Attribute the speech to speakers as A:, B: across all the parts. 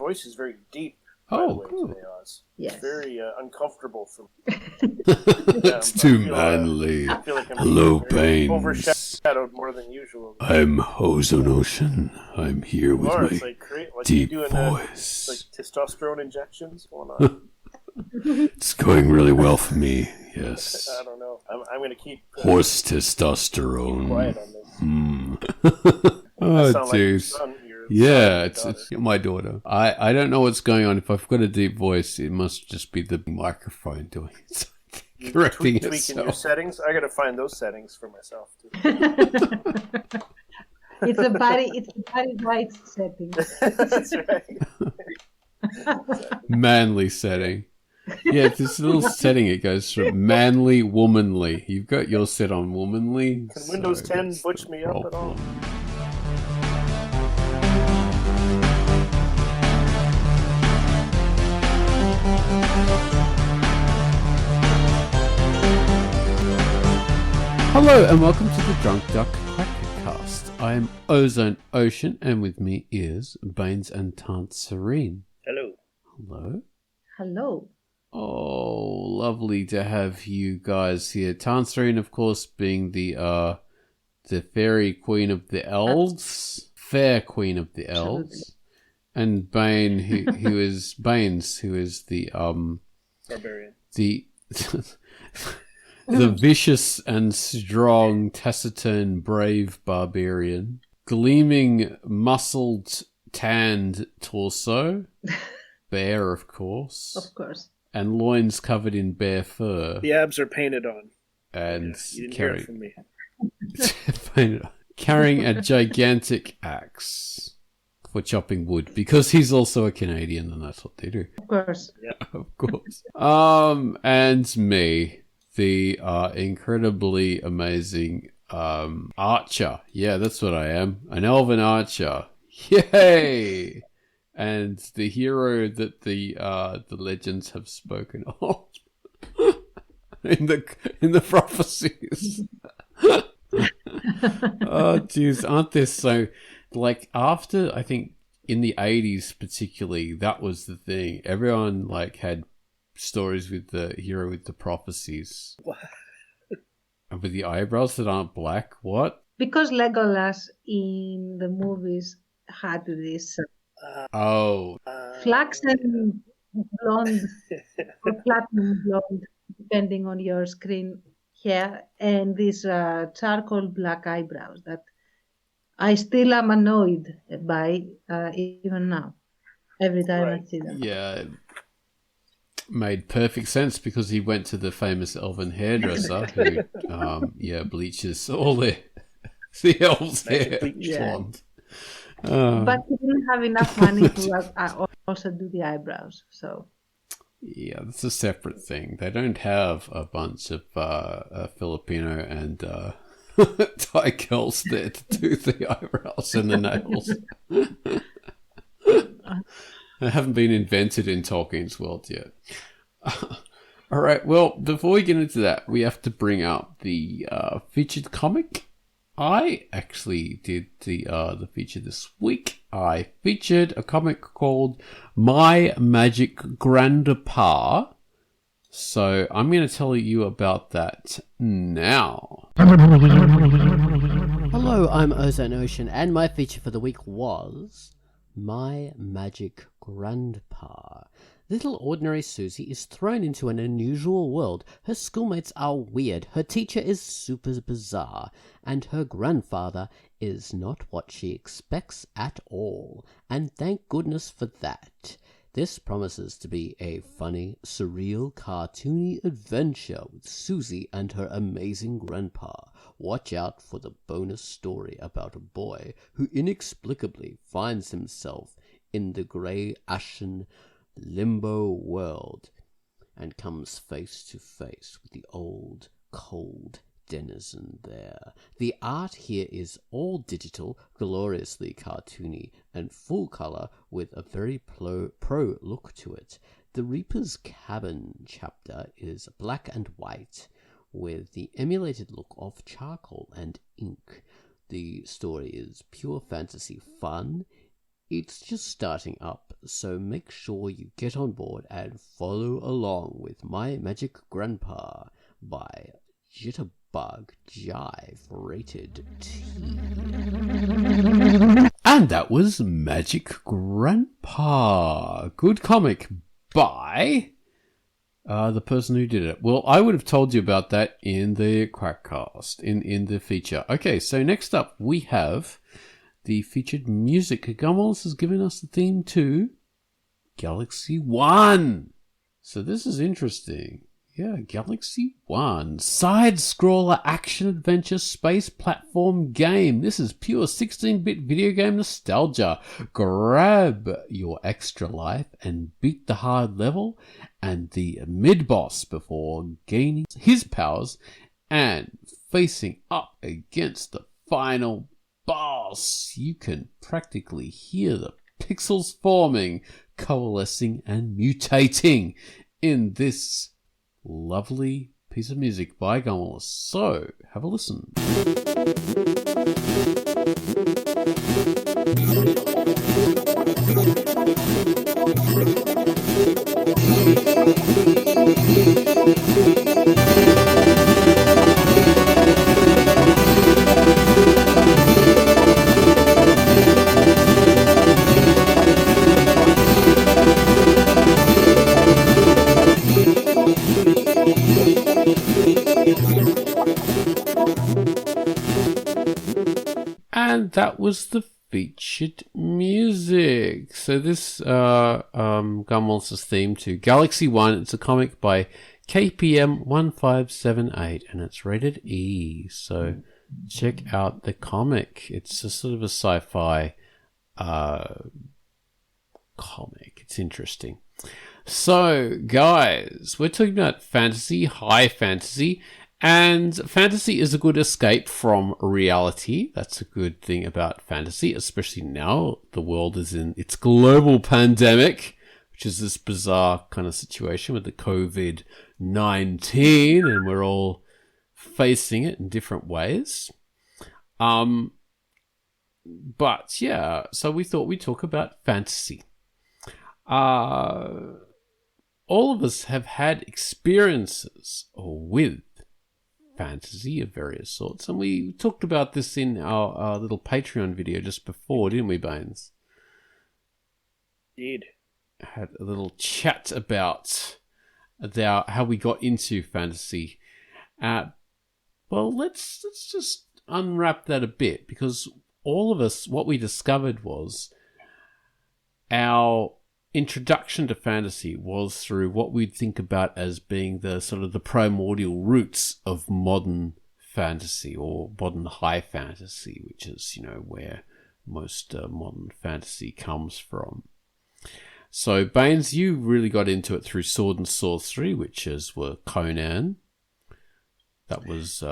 A: voice is very deep.
B: Oh, cool.
A: Today, Oz.
C: Yes.
A: It's very uncomfortable for me.
B: It's too manly.
A: I feel like I'm
B: Hello,
A: very
B: Baines.
A: overshadowed more than usual.
B: I'm Ozone Ocean. I'm here with my
A: It's like
B: deep
A: you doing
B: voice.
A: like testosterone injections going on.
B: It's going really well for me, yes.
A: I don't know. I'm going to keep
B: Horse testosterone.
A: quiet on this.
B: Oh,
A: Sound like your
B: jeez.
A: son, your
B: Yeah,
A: son,
B: it's my daughter. I don't know what's going on. If I've got a deep voice, it must just be the microphone doing it. Correcting
A: tweaking
B: itself.
A: your settings. I got to find those settings for myself too.
C: It's a Barry White setting.
A: That's right.
B: Manly setting. Yeah, this little setting, it goes from manly, womanly. You've got your set on womanly.
A: Can Windows 10 butch me up at all?
B: Hello and welcome to the Drunkduck QUACKCAST. I am Ozone Ocean and with me is Baines and Tante Serene.
A: Hello.
B: Hello.
C: Hello.
B: Oh, lovely to have you guys here. Tante Serene, of course, being the fairy queen of the elves, fair queen of the elves, and Bane, who is Baines, who is the
A: Barbarian.
B: The vicious and strong, taciturn, brave barbarian. Gleaming, muscled, tanned torso. Bear, of course.
C: Of course.
B: And loins covered in bare fur.
A: The abs are painted on.
B: And
A: you didn't hear it from me.
B: Carrying a gigantic axe for chopping wood. Because he's also a Canadian and that's what they do.
C: Of course.
A: Yeah.
B: Of course. And me. The incredibly amazing archer. Yeah, that's what I am. An elven archer. Yay! And the hero that the legends have spoken of in the prophecies. Oh, jeez, aren't there so like after I think in the 80s particularly that was the thing. Everyone like had stories with the hero with the prophecies. And with the eyebrows that aren't black. What?
C: Because Legolas in the movies had this flaxen blonde or platinum blonde, depending on your screen hair, and these charcoal black eyebrows that I still am annoyed by even now. Every time I see them.
B: Yeah. Made perfect sense because he went to the famous elven hairdresser who, bleaches all the elves' hair blonde.
C: But he didn't have enough money to also do the eyebrows, so.
B: Yeah, that's a separate thing. They don't have a bunch of Filipino and Thai girls there to do the eyebrows and the nails. They haven't been invented in Tolkien's world yet. All right, well, before we get into that, we have to bring up the featured comic. I actually did the feature this week. I featured a comic called My Magic Grandpa. So I'm going to tell you about that now.
D: Hello, I'm Ozone Ocean, and my feature for the week was My Magic Grandpa. Little ordinary Susie is thrown into an unusual world. Her schoolmates are weird, her teacher is super bizarre, and her grandfather is not what she expects at all. And thank goodness for that. This promises to be a funny, surreal, cartoony adventure with Susie and her amazing grandpa. Watch out for the bonus story about a boy who inexplicably finds himself in the grey ashen limbo world and comes face to face with the old, cold denizen there. The art here is all digital, gloriously cartoony, and full colour with a very pro look to it. The Reaper's Cabin chapter is black and white with the emulated look of charcoal and ink. The story is pure fantasy fun. It's just starting up, so make sure you get on board and follow along with My Magic Grandpa by Jitterbug Jive Rated T. And that was Magic Grandpa. Good comic by the person who did it. Well, I would have told you about that in the QUACKCAST, in the feature. Okay, so next up we have the featured music. Gumwallis has given us the theme to Galaxy 1. So this is interesting. Yeah, Galaxy 1. Side-scroller action-adventure space platform game. This is pure 16-bit video game nostalgia. Grab your extra life and beat the hard level and the mid-boss before gaining his powers and facing up against the final boss. You can practically hear the pixels forming, coalescing and mutating in this lovely piece of music by Gumwallis. So, have a listen. And that was the featured music. So this Gumwallis' theme to Galaxy 1. It's a comic by KPM 1578 and it's rated E. So check out the comic. It's a sort of a sci-fi comic. It's interesting. So guys, we're talking about fantasy, high fantasy. And fantasy is a good escape from reality. That's a good thing about fantasy, especially now the world is in its global pandemic, which is this bizarre kind of situation with the COVID-19, and we're all facing it in different ways. But yeah, so we thought we'd talk about fantasy. All of us have had experiences with fantasy of various sorts, and we talked about this in our little Patreon video just before, didn't we, Baines?
A: Indeed.
D: Had a little chat about how we got into fantasy. Well, let's just unwrap that a bit, because all of us, what we discovered was our introduction to fantasy was through what we'd think about as being the sort of the primordial roots of modern fantasy or modern high fantasy, which is, where most modern fantasy comes from. So, Baines, you really got into it through Sword and Sorcery, which were Conan. That was...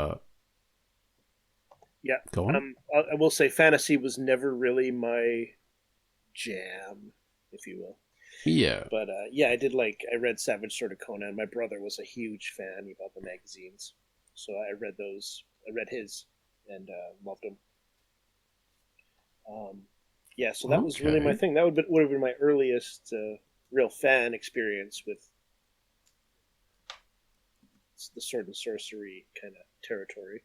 A: yeah.
D: Go on.
A: I will say fantasy was never really my jam, if you will.
D: Yeah.
A: But I read Savage Sword of Conan. My brother was a huge fan. He bought the magazines. So I read those. I read his and loved them. So that was really my thing. That would have been my earliest real fan experience with the Sword and Sorcery kind of territory.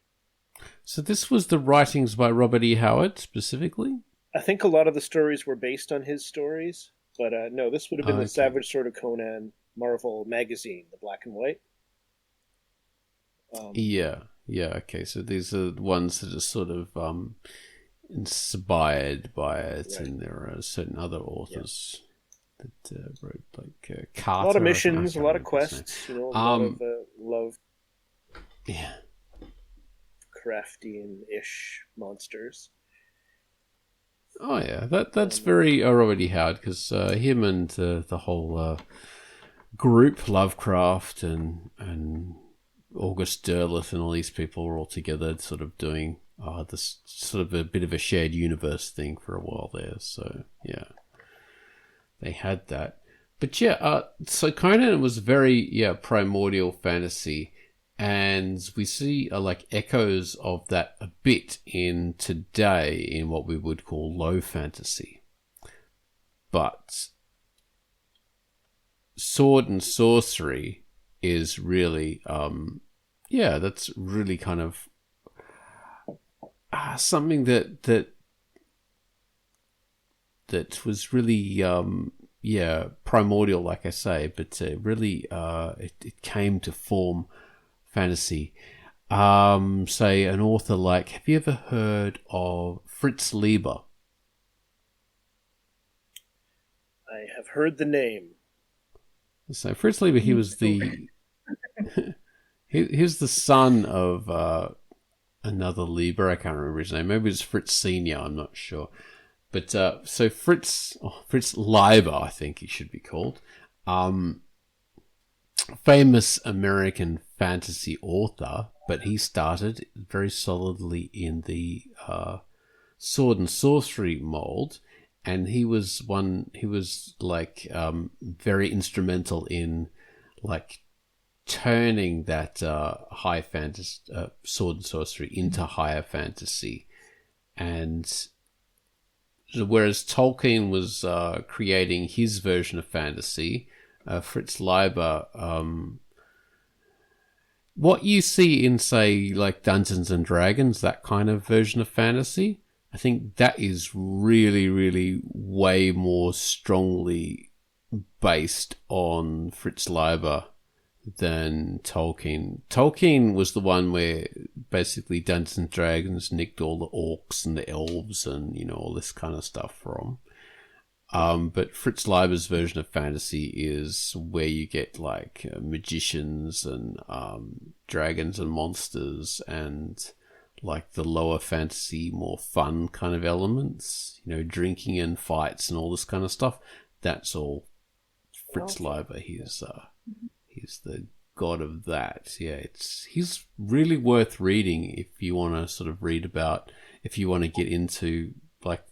D: So this was the writings by Robert E. Howard, specifically?
A: I think a lot of the stories were based on his stories. But no, this would have been the Savage Sword of Conan Marvel magazine, the black and white.
D: Okay. So these are ones that are sort of inspired by it, right. And there are certain other authors that wrote, like Carter.
A: A lot of missions, a lot of quests, a lot of love.
D: Yeah.
A: Craftian-ish monsters.
D: Oh yeah, that's very Robert E. Howard, because him and the whole group, Lovecraft and August Derleth and all these people were all together, sort of doing this sort of a bit of a shared universe thing for a while there. So yeah, they had that. But yeah, so Conan was very primordial fantasy. And we see like echoes of that a bit in today in what we would call low fantasy.
B: but sword and sorcery is really, that's really kind of something that was really, primordial, like I say, but really, it came to form fantasy. Say an author like, have you ever heard of Fritz Leiber?
A: I have heard the name.
B: So Fritz Leiber, he was the he was the son of another Leiber. I can't remember his name. Maybe it was Fritz Senior. I'm not sure. But so Fritz Leiber, I think he should be called. Famous American fantasy author, but he started very solidly in the sword and sorcery mold. And he was like very instrumental in like turning that high fantasy sword and sorcery into higher fantasy. And whereas Tolkien was creating his version of fantasy, Fritz Leiber, what you see in, say, like Dungeons and Dragons, that kind of version of fantasy, I think that is really, really way more strongly based on Fritz Leiber than Tolkien. Tolkien was the one where basically Dungeons and Dragons nicked all the orcs and the elves and, all this kind of stuff from. But Fritz Leiber's version of fantasy is where you get like magicians and dragons and monsters and like the lower fantasy, more fun kind of elements, drinking and fights and all this kind of stuff. That's all Fritz Leiber. He's the god of that. Yeah, he's really worth reading if you want to sort of if you want to get into like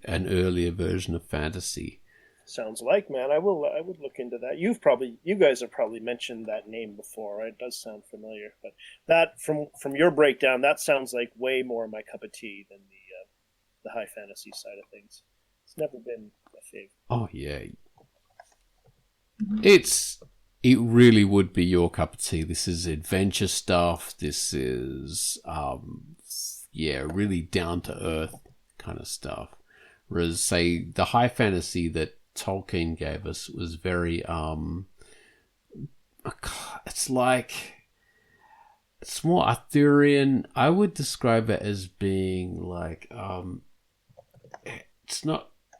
B: an earlier version of fantasy.
A: Sounds like, man. I would look into that. You guys have probably mentioned that name before, right? It does sound familiar, but that from your breakdown, that sounds like way more my cup of tea than the high fantasy side of things. It's never been a favorite.
B: Oh yeah, it really would be your cup of tea. This is adventure stuff. This is really down to earth kind of stuff. Whereas, say, the high fantasy that Tolkien gave us was very it's more Arthurian. I would describe it as being like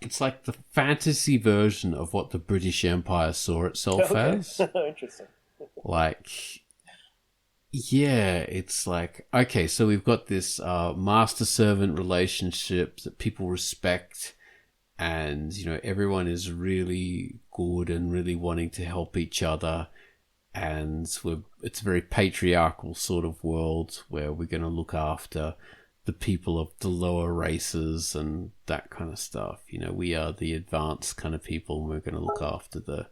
B: it's like the fantasy version of what the British Empire saw itself as.
A: Interesting.
B: It's like, okay, so we've got this master-servant relationship that people respect, and, everyone is really good and really wanting to help each other, and it's a very patriarchal sort of world where we're going to look after the people of the lower races and that kind of stuff. We are the advanced kind of people, and we're going to look after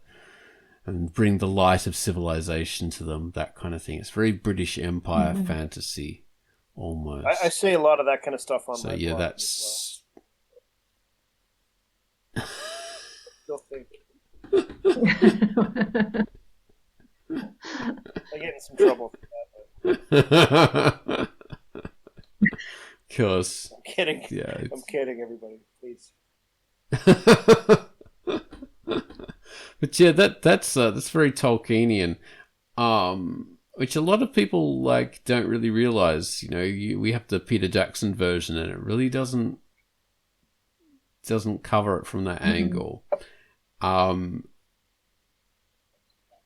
B: and bring the light of civilization to them, that kind of thing. It's very British Empire fantasy, almost.
A: I say a lot of that kind of stuff on my blog
B: that's...
A: as well. Still think. I get in some trouble for that. But...
B: Because...
A: I'm kidding.
B: Yeah,
A: I'm kidding, everybody. Please.
B: But yeah, that's very Tolkienian, which a lot of people don't really realize. We have the Peter Jackson version, and it really doesn't cover it from that angle. And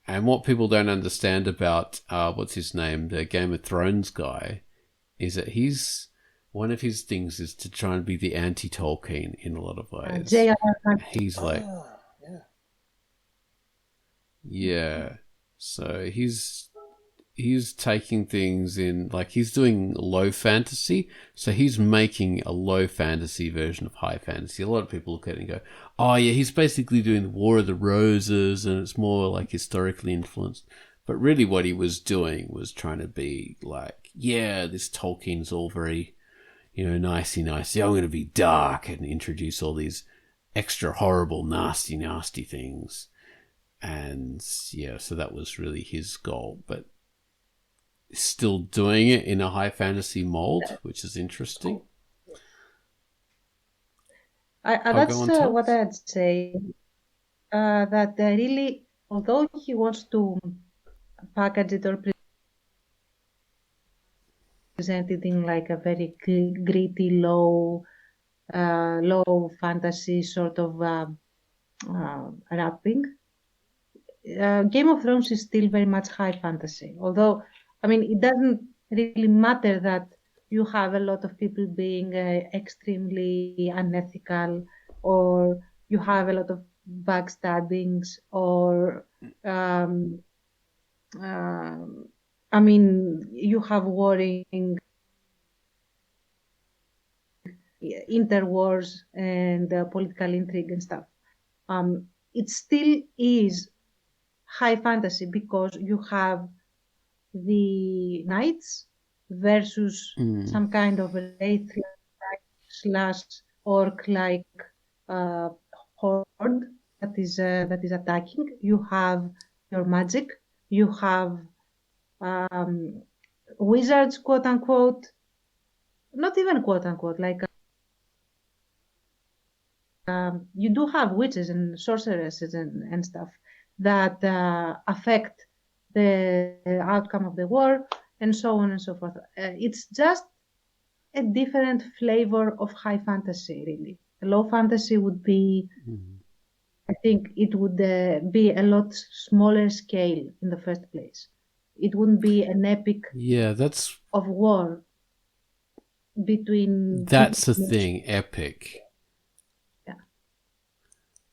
B: what people don't understand about what's his name, the Game of Thrones guy, is that one of his things is to try and be the anti-Tolkien in a lot of ways. He's like. Yeah, so he's taking things in, he's doing low fantasy, so he's making a low fantasy version of high fantasy. A lot of people look at it and go, oh yeah, he's basically doing the War of the Roses, and it's more historically influenced. But really what he was doing was trying to be this Tolkien's all very, nicey-nicey, I'm going to be dark, and introduce all these extra horrible, nasty things. And yeah, so that was really his goal. But still doing it in a high fantasy mold, which is interesting.
C: That's what I'd say. That really, although he wants to package it or present it in like a very gritty, low fantasy sort of wrapping, Game of Thrones is still very much high fantasy. Although, I mean, it doesn't really matter that you have a lot of people being extremely unethical, or you have a lot of backstabbings, or I mean, you have warring interwars and political intrigue and stuff. It still is high fantasy because you have the knights versus some kind of wraith slash orc-like horde that is attacking. You have your magic. You have wizards, quote unquote. Not even quote unquote. Like you do have witches and sorceresses and stuff that affect the outcome of the war, and so on and so forth. It's just a different flavor of high fantasy, really. Low fantasy would be, I think it would be a lot smaller scale in the first place. It wouldn't be an epic of war between...
B: That's the thing, epic.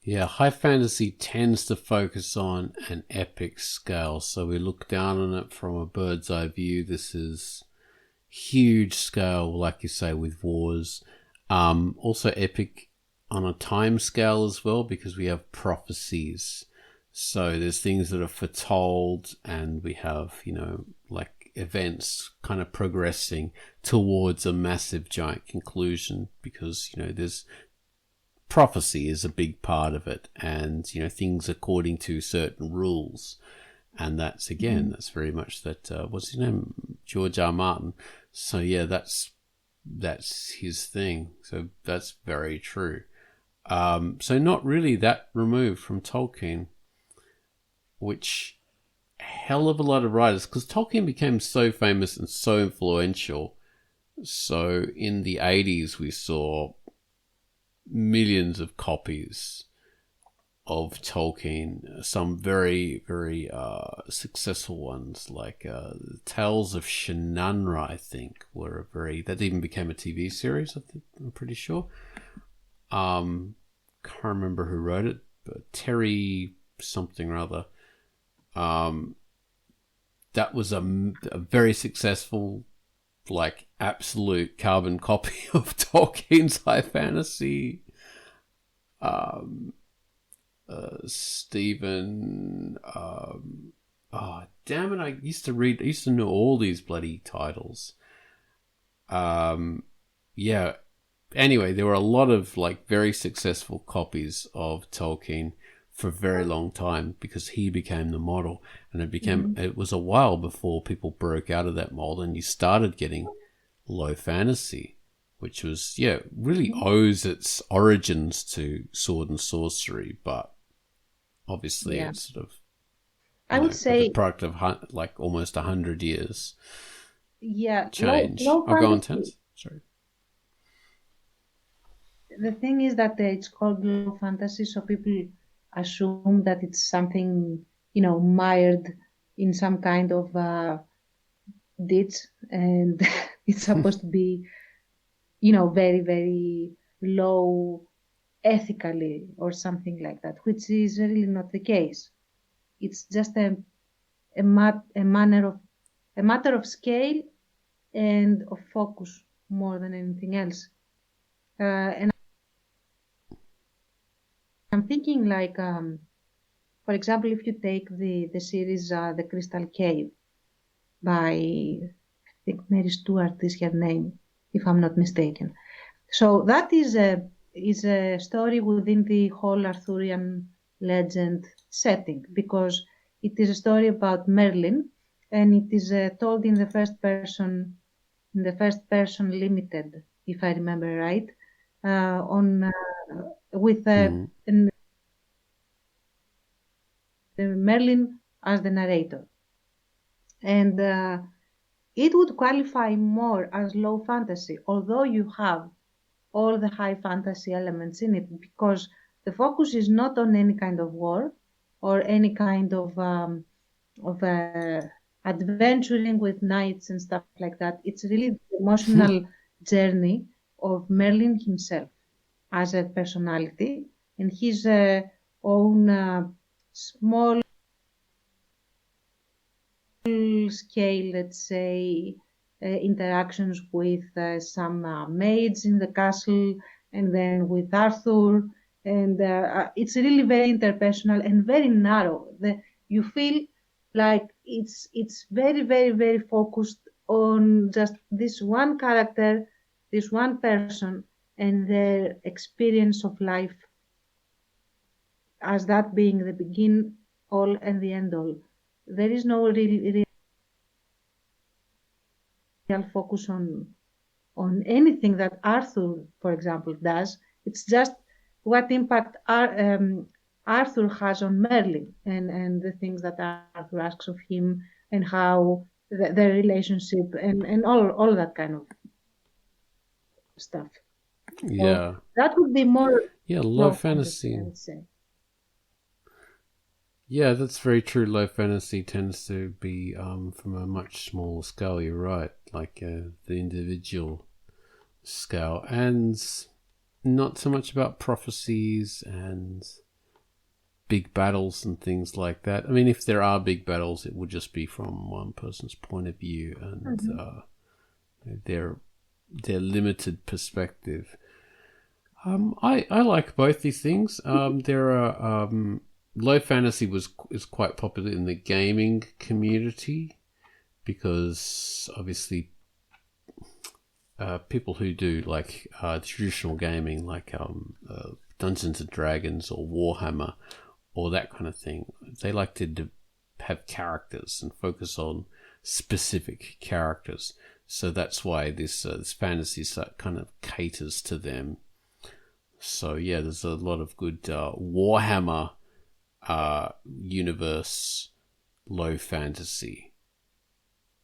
B: Yeah, high fantasy tends to focus on an epic scale, so we look down on it from a bird's eye view. This is huge scale, like you say, with wars. Also epic on a time scale as well, because we have prophecies. So there's things that are foretold, and we have, like events kind of progressing towards a massive giant conclusion, because, there's prophecy is a big part of it, and things according to certain rules, and that's that's very much that what's his name, George R. Martin. So yeah, that's his thing, so that's very true. So not really that removed from Tolkien, which hell of a lot of writers, because Tolkien became so famous and so influential. So in the 80s we saw millions of copies of Tolkien, some very, very successful ones, like Tales of Shannara, I think, that even became a TV series, I'm pretty sure. Can't remember who wrote it, but Terry something or other. That was a very successful, like, absolute carbon copy of Tolkien's high fantasy. Stephen, oh damn it, I used to know all these bloody titles. Yeah, anyway, there were a lot of like very successful copies of Tolkien for a very long time, because he became the model, and it was a while before people broke out of that mold and you started getting low fantasy, which was, really owes its origins to sword and sorcery, but obviously it's sort of,
C: I would say,
B: the product of like almost 100 years.
C: Yeah,
B: change.
C: Low
B: Go on, Tens. Sorry.
C: The thing is that it's called low fantasy, so people assume that it's something, mired in some kind of ditch, and it's supposed to be, very, very low ethically or something like that, which is really not the case. It's just a matter of scale and of focus more than anything else. And I'm thinking, like, for example, if you take the series The Crystal Cave by, I think Mary Stuart is her name, if I'm not mistaken. So that is is a story within the whole Arthurian legend setting, because it is a story about Merlin, and it is told in the first person limited, if I remember right, with Merlin as the narrator. And it would qualify more as low fantasy, although you have all the high fantasy elements in it, because the focus is not on any kind of war or any kind of adventuring with knights and stuff like that. It's really the emotional journey of Merlin himself as a personality and his own small scale, let's say, interactions with some maids in the castle, and then with Arthur. And it's really very interpersonal and very narrow. You feel like it's very, very, very focused on just this one character, this one person, and their experience of life as that being the begin all and the end all. There is no real focus on anything that Arthur, for example, does. It's just what impact Arthur has on Merlin and the things that Arthur asks of him and how their relationship and all that kind of stuff.
B: Yeah.
C: So that would be more
B: low fantasy.
C: I would say.
B: Yeah, that's very true. Low fantasy tends to be from a much smaller scale, you're right, like the individual scale, and not so much about prophecies and big battles and things like that. I mean, if there are big battles, it would just be from one person's point of view and their limited perspective. I like both these things. There are... low fantasy is quite popular in the gaming community because obviously people who do like traditional gaming like Dungeons and Dragons or Warhammer or that kind of thing, they like to have characters and focus on specific characters. So that's why this fantasy kind of caters to them. So yeah, there's a lot of good Warhammer universe low fantasy,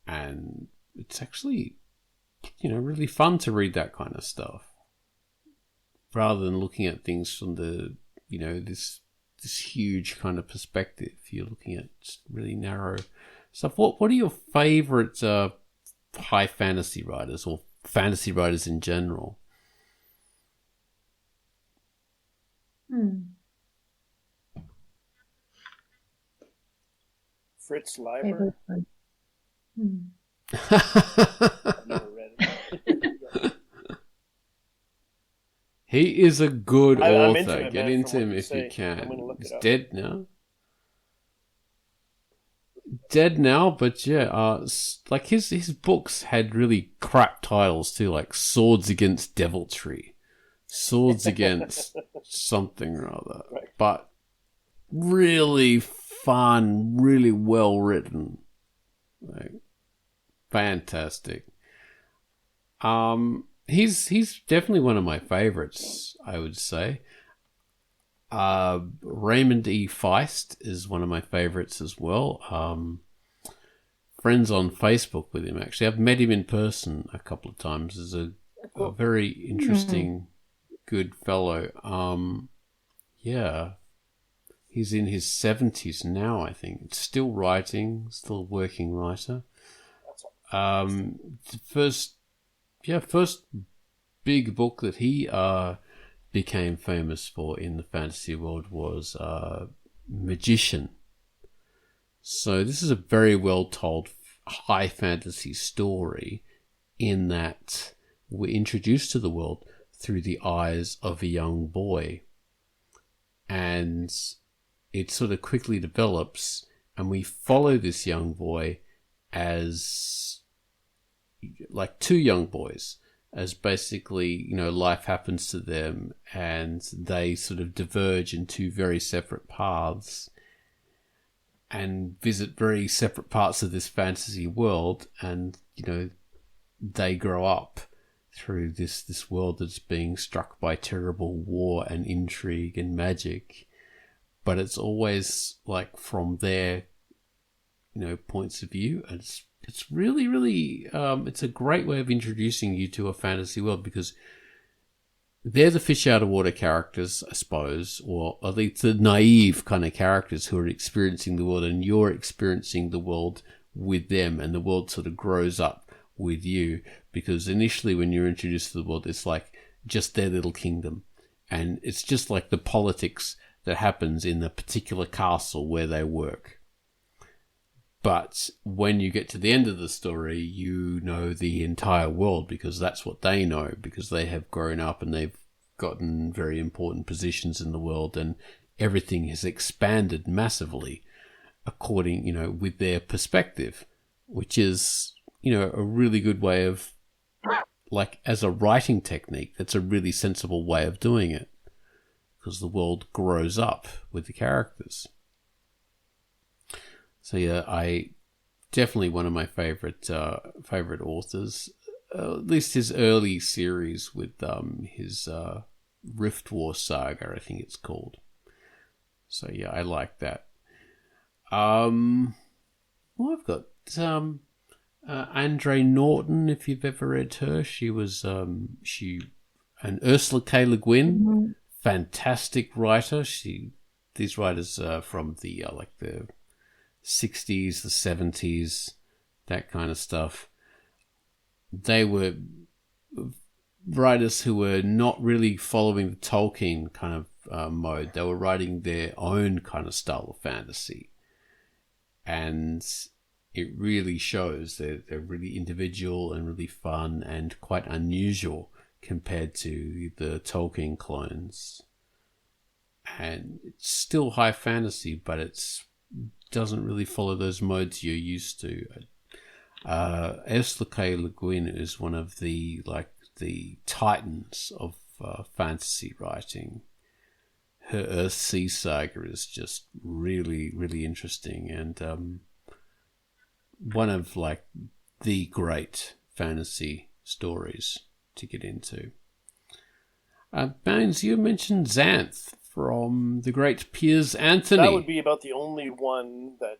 B: and it's actually really fun to read that kind of stuff rather than looking at things from the this huge kind of perspective. You're looking at really narrow stuff. What are your favorite high fantasy writers or fantasy writers in general?
A: Fritz Leiber. I've never read it.
B: He is a good
A: I'm
B: author.
A: into it,
B: Get
A: man,
B: into
A: from
B: him
A: what you
B: if you
A: say. I'm
B: can.
A: gonna look
B: He's
A: it up.
B: dead now. But yeah, like his books had really crap titles too, like Swords Against Deviltry, Swords Against something or other.
A: Right. But
B: Really fun, really well written, like fantastic. He's definitely one of my favorites, I would say. Raymond E. Feist is one of my favorites as well. Friends on Facebook with him, actually. I've met him in person a couple of times. He's a very interesting, good fellow. Yeah. He's in his 70s now, I think. Still writing, still a working writer. The first big book that he became famous for in the fantasy world was Magician. So this is a very well told high fantasy story in that we're introduced to the world through the eyes of a young boy. And it sort of quickly develops, and we follow this young boy as like two young boys. as basically, life happens to them and they sort of diverge in two very separate paths and visit very separate parts of this fantasy world, and, they grow up through this world that's being struck by terrible war and intrigue and magic. But it's always like from their, points of view. And it's really, really, it's a great way of introducing you to a fantasy world, because they're the fish out of water characters, I suppose, or at least the naive kind of characters who are experiencing the world, and you're experiencing the world with them, and the world sort of grows up with you, because initially when you're introduced to the world, it's like just their little kingdom, and it's just like the politics that happens in the particular castle where they work. But when you get to the end of the story, you know the entire world, because that's what they know, because they have grown up and they've gotten very important positions in the world, and everything has expanded massively according, with their perspective, which is, a really good way of, like, as a writing technique, that's a really sensible way of doing it, because the world grows up with the characters. So yeah, I definitely one of my favorite authors. At least his early series with his Rift War saga, I think it's called. So yeah, I like that. Well, I've got Andre Norton. If you've ever read her, she was and Ursula K. Le Guin, fantastic writer. These writers from the like the 60s, the 70s, that kind of stuff. They were writers who were not really following the Tolkien kind of mode. They were writing their own kind of style of fantasy. And it really shows that they're really individual and really fun and quite unusual compared to the Tolkien clones. And it's still high fantasy, but it's doesn't really follow those modes you're used to. Ursula K. Le Guin is one of the titans of fantasy writing. Her Earthsea saga is just really, really interesting, and one of like the great fantasy stories to get into. Bones, you mentioned Xanth from the great Piers Anthony.
A: That would be about the only one that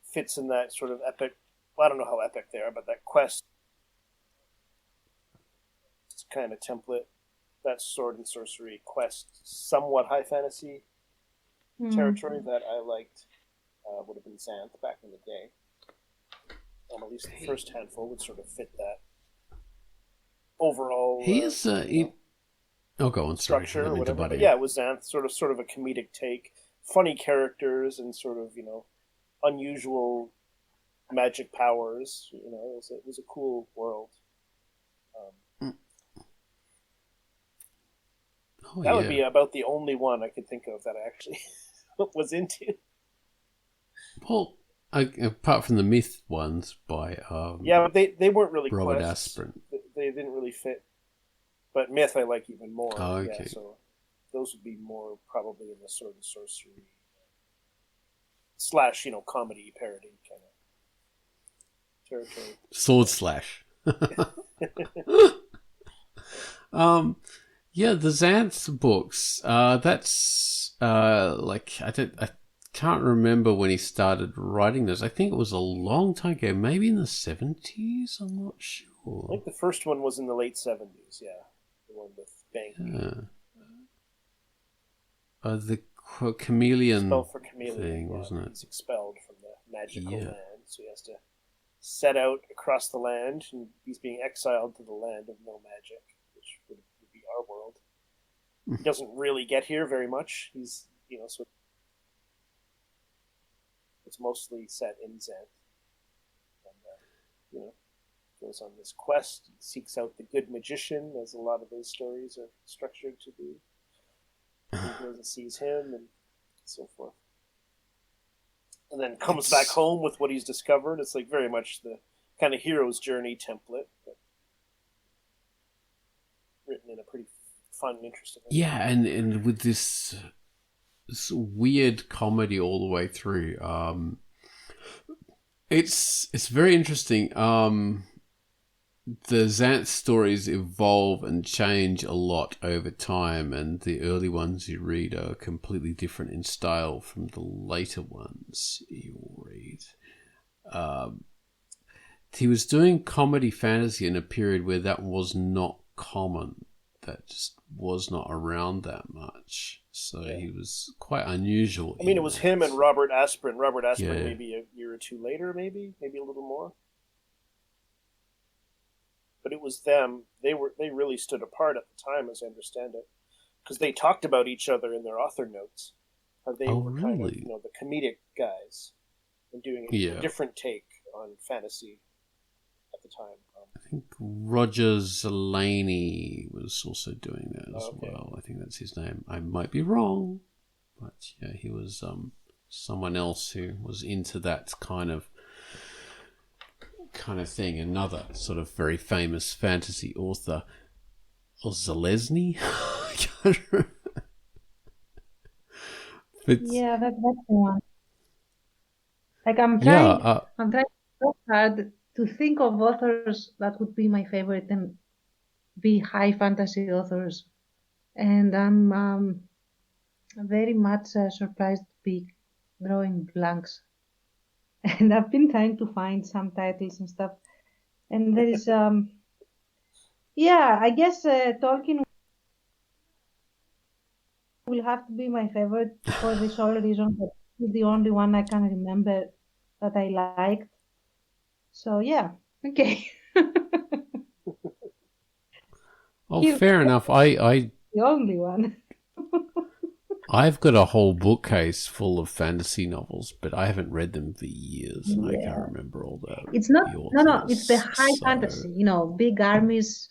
A: fits in that sort of epic. Well, I don't know how epic they are, but that quest kind of template, that sword and sorcery quest, somewhat high fantasy territory that I liked, would have been Xanth back in the day. At least the first handful would sort of fit that overall.
B: He is oh, go on.
A: Structure or whatever. But yeah, it was Xanth, sort of a comedic take, funny characters, and sort of unusual magic powers. It was a cool world. That would be about the only one I could think of that I actually was into.
B: Well, apart from the myth ones by
A: yeah, but they weren't really
B: Robert
A: quests.
B: Asprin.
A: They didn't really fit. But myth I like even more.
B: Oh, okay.
A: Yeah, so those would be more probably in the sword and sorcery / comedy parody kind of territory.
B: Sword slash. Yeah, the Xanth books. That's I can't remember when he started writing those. I think it was a long time ago, maybe in the 70s. I'm not sure.
A: I think the first one was in the late 70s. Yeah. One with Bang.
B: The chameleon
A: Spell for chameleon
B: thing, wasn't it?
A: He's expelled from the magical land, so he has to set out across the land, and he's being exiled to the land of no magic, which would be our world. He doesn't really get here very much. He's, sort of, it's mostly set in Xanth. And, goes on this quest, seeks out the good magician, as a lot of those stories are structured to be. He goes and sees him, and so forth. And then comes back home with what he's discovered. It's like very much the kind of hero's journey template. But written in a pretty fun, interesting way.
B: Yeah, and with this weird comedy all the way through. It's very interesting. The Xanth stories evolve and change a lot over time, and the early ones you read are completely different in style from the later ones you'll read. He was doing comedy fantasy in a period where that was not common. That just was not around that much. So he was quite unusual.
A: I mean, it was him and Robert Asprin. Robert Asprin,
B: Yeah.
A: maybe a year or two later, maybe a little more. But it was them. They really stood apart at the time, as I understand it, because they talked about each other in their author notes. How they were kind of,
B: really?
A: the comedic guys, and doing a different take on fantasy at the time.
B: I think Roger Zelazny was also doing that as
A: Okay.
B: well. I think that's his name. I might be wrong, but yeah, he was someone else who was into that kind of thing. Another sort of very famous fantasy author, or Zelazny. I can't remember. But
C: Yeah, that's the one. Like I'm trying so hard to think of authors that would be my favorite and be high fantasy authors, and I'm very much surprised to be drawing blanks. And I've been trying to find some titles and stuff, and there is yeah, I guess Tolkien will have to be my favorite for the sole reason that he's the only one I can remember that I liked. So yeah, okay.
B: oh, fair enough.
C: The only one.
B: I've got a whole bookcase full of fantasy novels, but I haven't read them for years, and I can't remember all that.
C: It's not no, it's the high fantasy, big armies,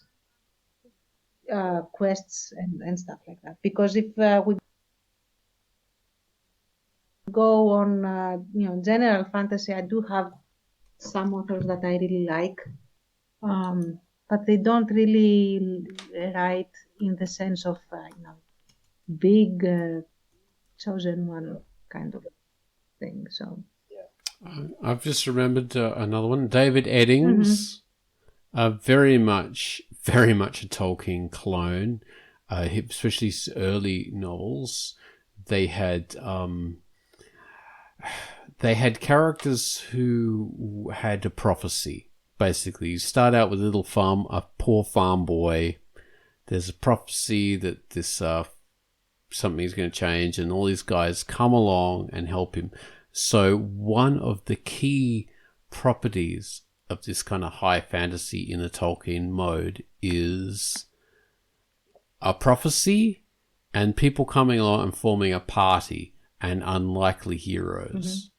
C: quests and stuff like that. Because if we go on general fantasy, I do have some authors that I really like, but they don't really write in the sense of big chosen one kind of thing. So
B: I've just remembered another one, David Eddings. Very much a Tolkien clone, especially his early novels. They had characters who had a prophecy. Basically, you start out with a poor farm boy. There's a prophecy that this something's going to change, and all these guys come along and help him. So one of the key properties of this kind of high fantasy in the Tolkien mode is a prophecy and people coming along and forming a party and unlikely heroes.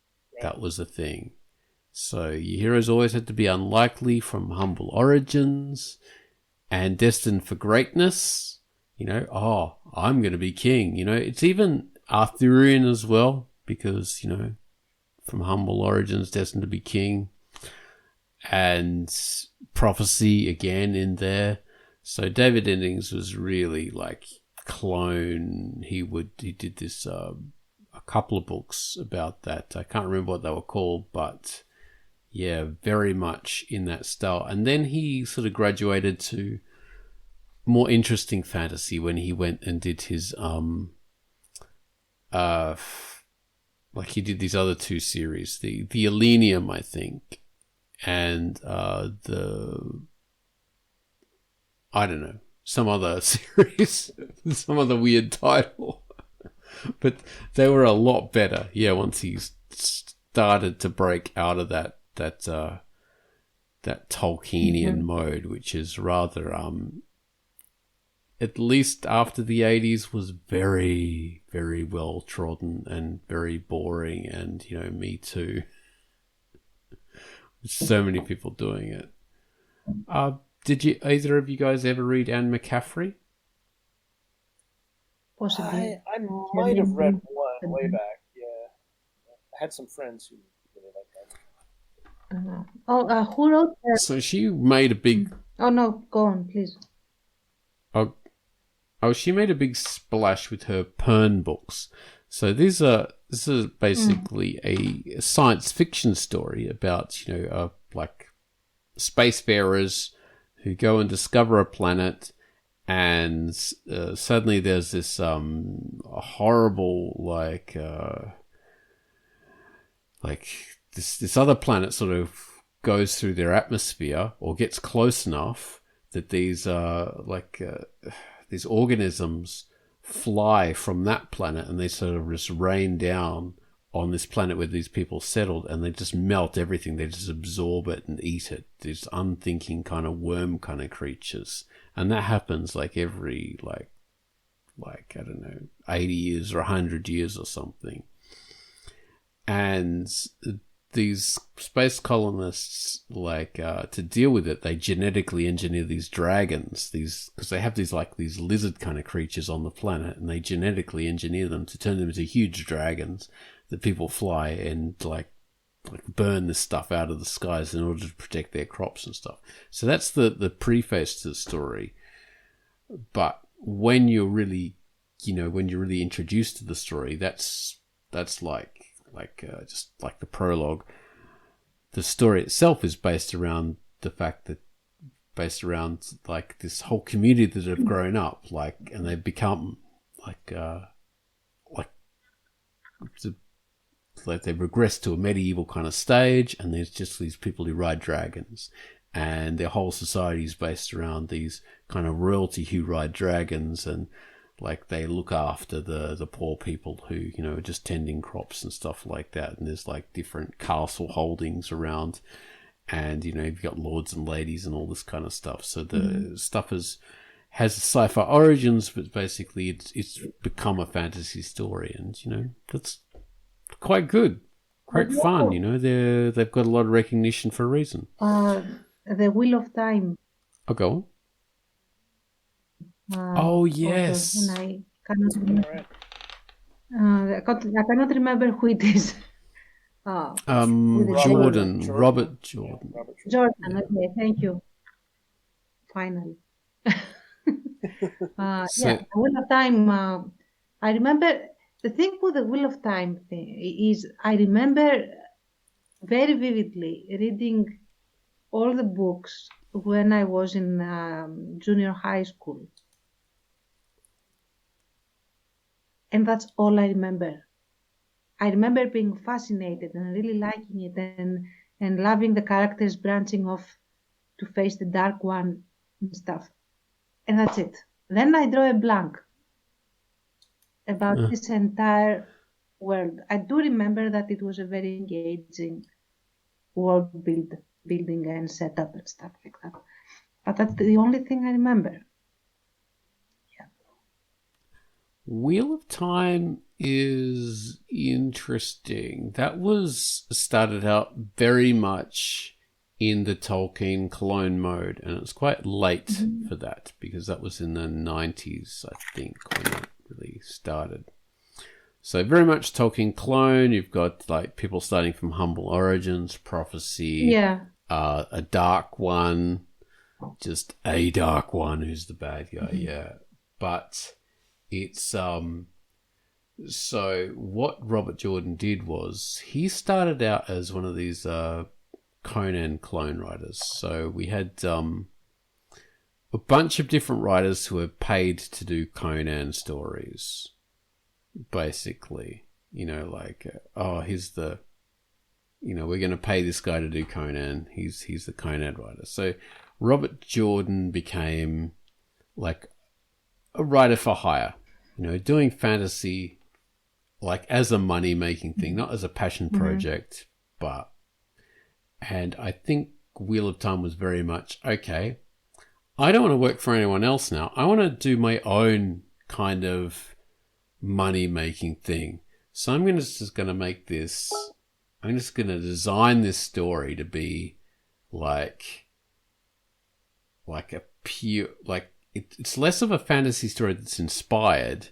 B: That was the thing. So your heroes always had to be unlikely, from humble origins, and destined for greatness. I'm going to be king. It's even Arthurian as well, because, from humble origins, destined to be king. And prophecy again in there. So David Eddings was really like clone. He did this a couple of books about that. I can't remember what they were called, but yeah, very much in that style. And then he sort of graduated to more interesting fantasy when he went and did his like he did these other two series, the Elenium, I think, and I don't know, some other series, some other weird title, but they were a lot better. Yeah, once he started to break out of that Tolkienian mode, which is rather at least after the 80s, was very, very well trodden and very boring, and Me Too. So many people doing it. Did either of you guys ever read Anne McCaffrey?
C: possibly.
A: I might have read one way back. Yeah, I had some friends who really liked that.
C: Who wrote that?
B: So she made a big...
C: Oh no, go on, please.
B: Oh, she made a big splash with her Pern books. So this is basically a science fiction story about, like spacefarers who go and discover a planet, and suddenly there's this horrible this other planet sort of goes through their atmosphere or gets close enough that these organisms fly from that planet, and they sort of just rain down on this planet where these people settled, and they just melt everything. They just absorb it and eat it. These unthinking kind of worm kind of creatures. And that happens like every, like I don't know, 80 years or 100 years or something. And these space colonists, to deal with it, they genetically engineer these dragons, because they have these lizard kind of creatures on the planet, and they genetically engineer them to turn them into huge dragons that people fly and like burn this stuff out of the skies in order to protect their crops and stuff. So that's the preface to the story. But when you're really, introduced to the story, that's just like the prologue. The story itself is based around like this whole community that have grown up, and they've become they've regressed to a medieval kind of stage, and there's just these people who ride dragons, and their whole society is based around these kind of royalty who ride dragons, and they look after the poor people who, are just tending crops and stuff like that. And there's different castle holdings around, and, you've got lords and ladies and all this kind of stuff. So the stuff has sci-fi origins, but basically it's become a fantasy story, and, that's quite good. Quite fun, they've got a lot of recognition for a reason.
C: The Wheel of Time.
B: Oh, go on. Oh, yes.
C: I cannot remember. I cannot remember who it is.
B: Jordan. Robert Jordan.
C: Jordan, okay, thank you. Finally. The Wheel of Time. I remember the thing with the Wheel of Time thing is I remember very vividly reading all the books when I was in junior high school. And that's all I remember. I remember being fascinated and really liking it and loving the characters branching off to face the Dark One and stuff. And that's it. Then I draw a blank about this entire world. I do remember that it was a very engaging world building and setup and stuff like that. But that's the only thing I remember.
B: Wheel of Time is interesting. That was started out very much in the Tolkien clone mode, and it was quite late for that, because that was in the 90s, I think, when it really started. So very much Tolkien clone. You've got people starting from humble origins, prophecy, a dark one, just a dark one who's the bad guy, But it's so what Robert Jordan did was he started out as one of these Conan clone writers. So we had a bunch of different writers who were paid to do Conan stories, basically. Here's the, we're going to pay this guy to do Conan. He's the Conan writer. So Robert Jordan became a writer for hire, doing fantasy as a money-making thing, not as a passion project, and I think Wheel of Time was very much, okay, I don't want to work for anyone else now. I want to do my own kind of money-making thing. So I'm just going to make this, I'm just going to design this story to be like a pure, it's less of a fantasy story that's inspired.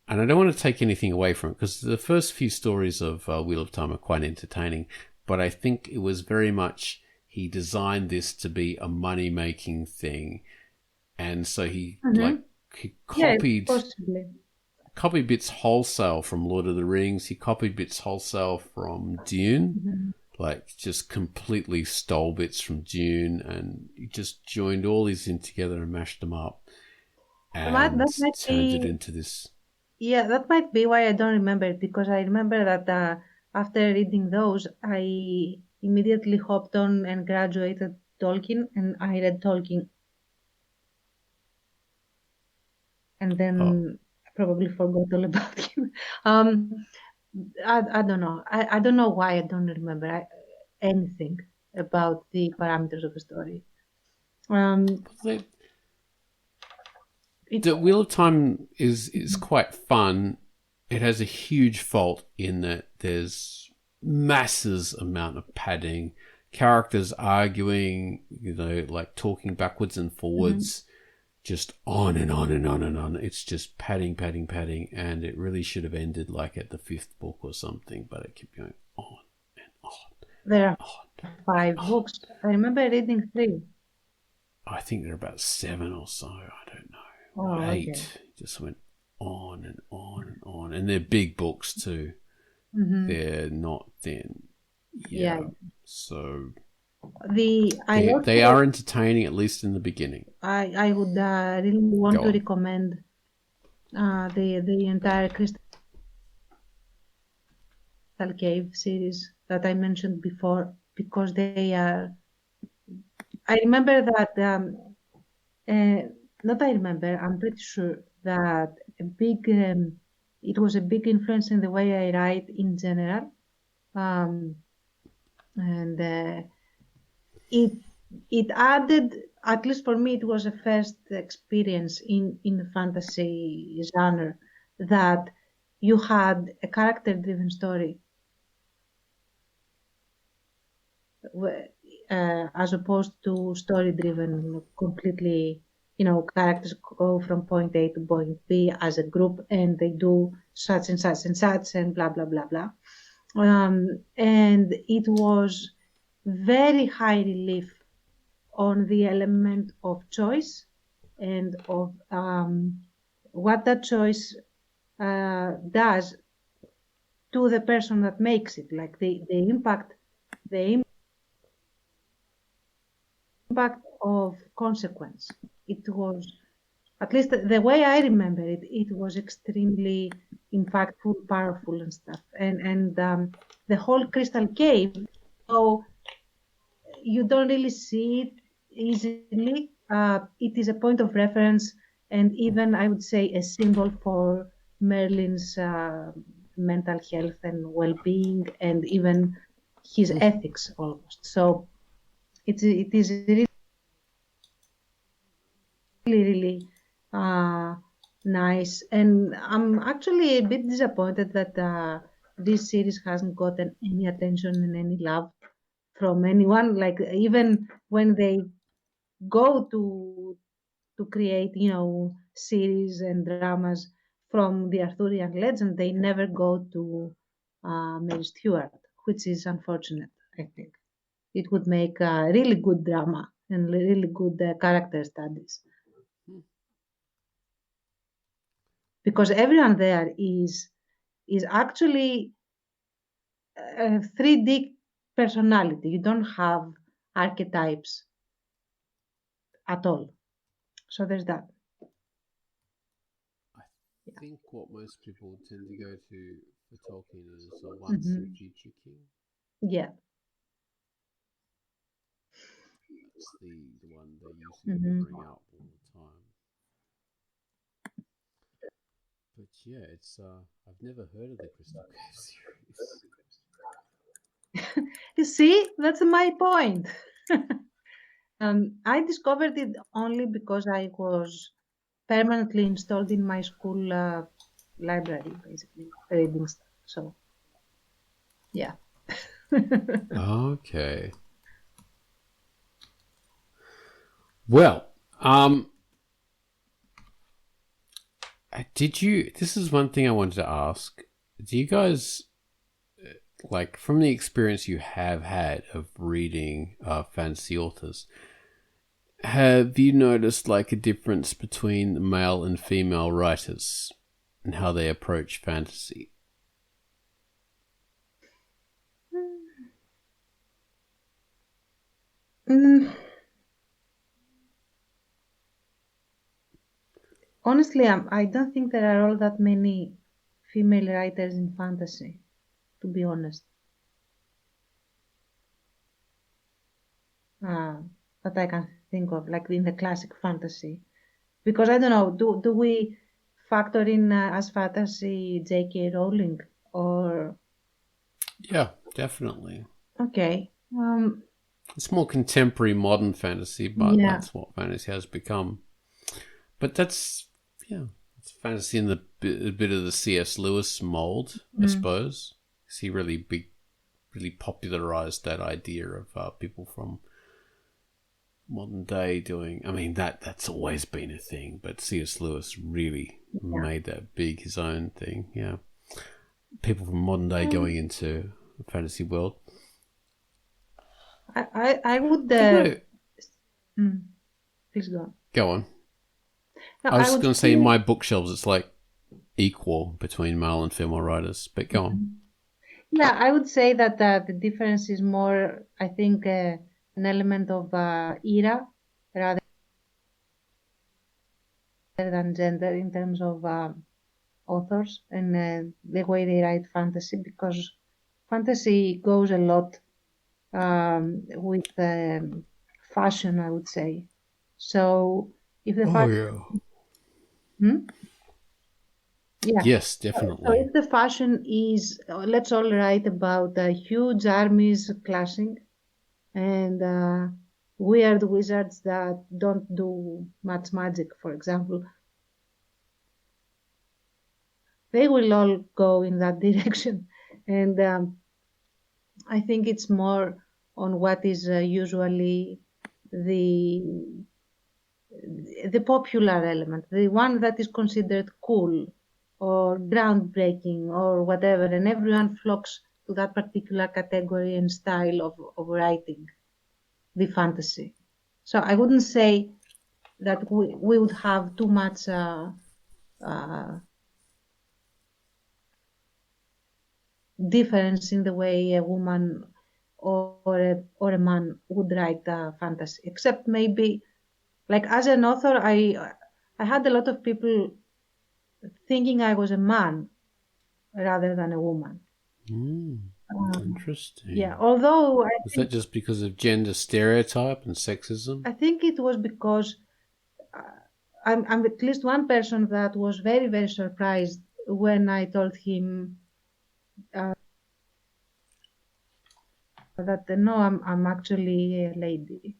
B: And I don't want to take anything away from it, because the first few stories of Wheel of Time are quite entertaining. But I think it was very much, he designed this to be a money-making thing. And so he he
C: Yeah,
B: copied
C: possibly.
B: bits wholesale from Lord of the Rings. He copied bits wholesale from Dune.
C: Mm-hmm.
B: Like, just completely stole bits from Dune, and he just joined all these in together and mashed them up and
C: That might
B: turned it
C: be,
B: into this.
C: yeah, that might be why I don't remember it, because I remember that after reading those, I immediately hopped on and graduated Tolkien, and I read Tolkien, and
B: Oh,
C: then probably forgot all about him. Um, I don't know. I don't know why I don't remember anything about the parameters of the story.
B: the,
C: It,
B: the Wheel of Time is quite fun. It has a huge fault in that there's masses amount of padding, characters arguing, like talking backwards and forwards, just on and on and on and on. It's just padding, padding, padding, and it really should have ended like at the 5th book or something, but it kept going on and on
C: there are
B: and on.
C: 5
B: Oh,
C: books. I remember reading 3.
B: I think they're about 7 or so. I don't know. Or
C: Oh,
B: 8.
C: okay.
B: It just went on and on and on. And they're big books too.
C: Mm-hmm.
B: They're not thin.
C: Yeah.
B: So
C: I
B: they
C: also
B: are entertaining, at least in the beginning.
C: I would really want
B: Go
C: to
B: on.
C: recommend the entire Crystal Cave series that I mentioned before, because they are. I remember that. Not I remember. I'm pretty sure that a big. It was a big influence in the way I write in general, um, and it it added, at least for me, it was a first experience in the fantasy genre, that you had a character driven story, as opposed to story driven, completely, characters go from point A to point B as a group, and they do such and such and such and blah blah blah blah. And it was very high relief on the element of choice, and of what that choice does to the person that makes it, like the impact, the impact of consequence. It was, at least the way I remember it, it was extremely impactful, powerful, and stuff. And the whole Crystal Cave, so you don't really see it easily. It is a point of reference, and even, I would say, a symbol for Merlin's mental health and well-being, and even his ethics almost. So it is really, really nice. And I'm actually a bit disappointed that this series hasn't gotten any attention and any love from anyone. Like, even when they go to create, series and dramas from the Arthurian legend, they never go to Mary Stuart, which is unfortunate, I think. It would make a really good drama and really good character studies, because everyone there is actually a 3D personality. You don't have archetypes at all. So there's that.
B: I think what most people tend to go to for Tolkien is a once and future king.
C: Yeah.
B: That's the one they usually bring out all the time. But yeah, it's I've never heard of the Crystal Cave series.
C: You see, that's my point. I discovered it only because I was permanently installed in my school library, basically, reading stuff. So, yeah.
B: Okay. Well, this is one thing I wanted to ask. Do you guys, like, from the experience you have had of reading fantasy authors, have you noticed like a difference between male and female writers and how they approach fantasy?
C: Honestly, I don't think there are all that many female writers in fantasy, to be honest. That I can think of, like in the classic fantasy. Because I don't know, do we factor in as fantasy J.K. Rowling or?
B: Yeah, definitely.
C: Okay.
B: It's more contemporary modern fantasy, but
C: Yeah.
B: that's what fantasy has become. But that's, yeah, it's fantasy in a bit of the C.S. Lewis mold, I suppose. 'Cause he really popularized that idea of people from modern day doing. I mean, that's always been a thing, but C.S. Lewis really made that big, his own thing. Yeah, people from modern day going into the fantasy world.
C: I would. Please go on.
B: Go on.
C: No,
B: I was just
C: would
B: going to say, in
C: feel-
B: my bookshelves, it's like equal between male and female writers. But go on.
C: Yeah, I would say that the difference is more, I think, an element of era rather than gender in terms of authors and the way they write fantasy, because fantasy goes a lot with fashion, I would say. So if the Yeah.
B: Yes,
C: So
B: definitely.
C: if the fashion is, let's all write about huge armies clashing and weird wizards that don't do much magic, for example, they will all go in that direction. And I think it's more on what is usually the popular element, the one that is considered cool or groundbreaking or whatever, and everyone flocks to that particular category and style of writing the fantasy. So I wouldn't say that we would have too much difference in the way a woman or a man would write fantasy, except maybe, like as an author, I had a lot of people thinking I was a man rather than a woman.
B: Interesting.
C: Yeah, although
B: Is that just because of gender stereotype and sexism?
C: I think it was because I'm at least one person that was very, very surprised when I told him that no, I'm actually a lady.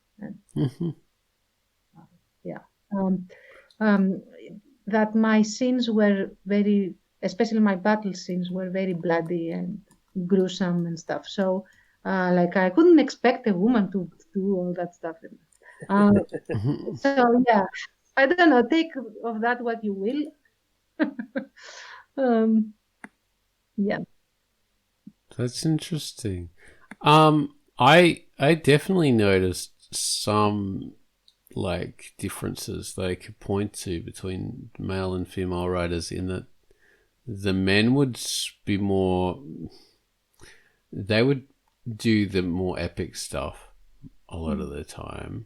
C: Yeah. That my scenes were very, especially my battle scenes were very bloody and gruesome and stuff. So, like I couldn't expect a woman to do all that stuff. So yeah, I don't know. Take of that what you will. Yeah.
B: That's interesting. I definitely noticed some like differences that I could point to between male and female writers, in that the men would be more, they would do the more epic stuff a lot of the time,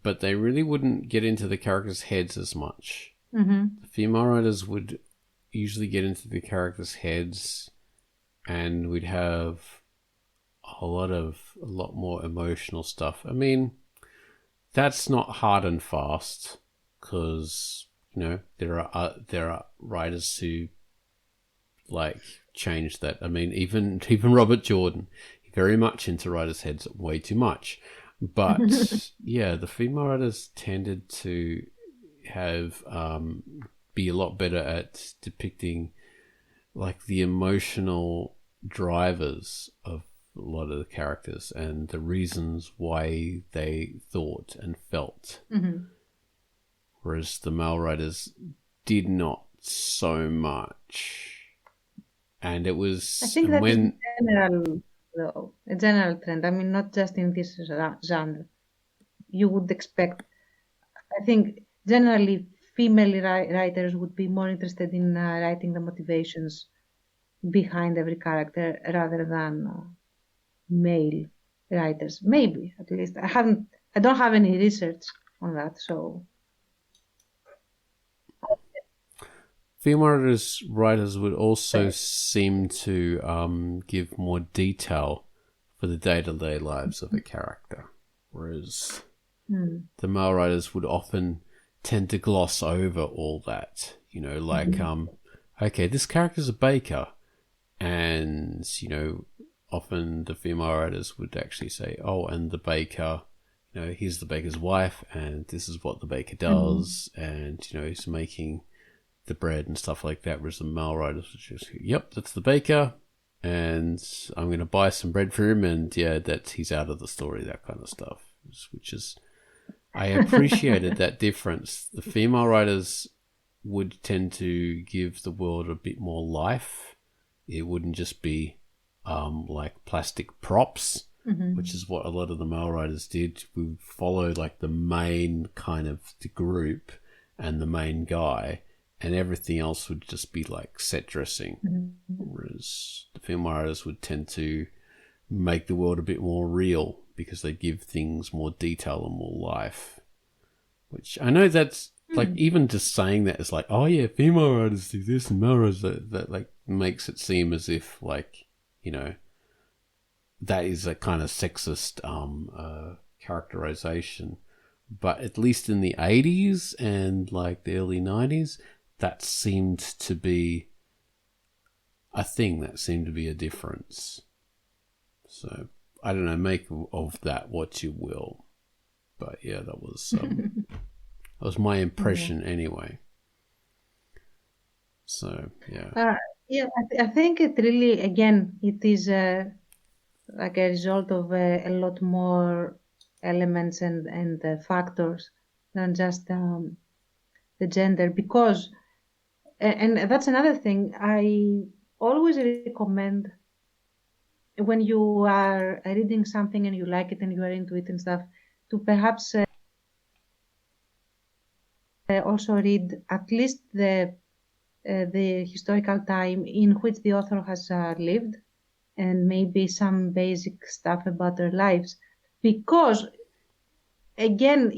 B: but they really wouldn't get into the characters' heads as much. The female writers would usually get into the characters' heads, and we'd have a lot more emotional stuff. I mean, that's not hard and fast, because there are writers who like change that. I mean, even Robert Jordan, very much into writers' heads, way too much. But yeah, the female writers tended to have be a lot better at depicting like the emotional drivers of a lot of the characters and the reasons why they thought and felt. Whereas the male writers did not so much. And it was,
C: I think that is general, though, a general trend. I mean, not just in this genre. you would expect. I think generally female writers would be more interested in writing the motivations behind every character rather than male writers. Maybe, at least. I don't have any research on that, so.
B: Female writers would also seem to give more detail for the day-to-day lives of a character, whereas the male writers would often tend to gloss over all that. You know, like, okay, this character's a baker, and, you know, often the female writers would actually say, oh, and the baker, you know, here's the baker's wife, and this is what the baker does, and, you know, he's making the bread and stuff like that, whereas the male writers would just, yep, that's the baker, and I'm going to buy some bread for him, and yeah, that he's out of the story, that kind of stuff, which is, I appreciated that difference. The female writers would tend to give the world a bit more life. It wouldn't just be like plastic props, which is what a lot of the male writers did. We followed like the main kind of the group and the main guy, and everything else would just be like set dressing. Whereas the female writers would tend to make the world a bit more real because they give things more detail and more life. Which I know that's like, even just saying that is like, oh yeah, female writers do this and male writers that like makes it seem as if like, you know, that is a kind of sexist characterization. But at least in the 80s and like the early 90s, that seemed to be a thing, that seemed to be a difference. So, I don't know, make of that what you will. But yeah, that was my impression anyway. So, yeah.
C: I think it really, again, it is like a result of a lot more elements and factors than just the gender, because, and that's another thing, I always recommend when you are reading something and you like it and you are into it and stuff, to perhaps also read at least the historical time in which the author has lived, and maybe some basic stuff about their lives, because again,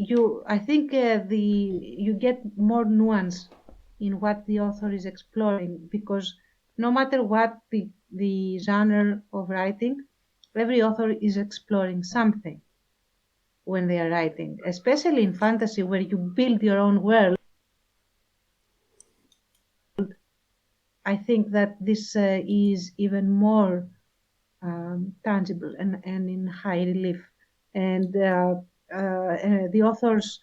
C: I think you get more nuance in what the author is exploring, because no matter what the genre of writing, every author is exploring something when they are writing, especially in fantasy where you build your own world. I think that this is even more tangible and in high relief. And the author's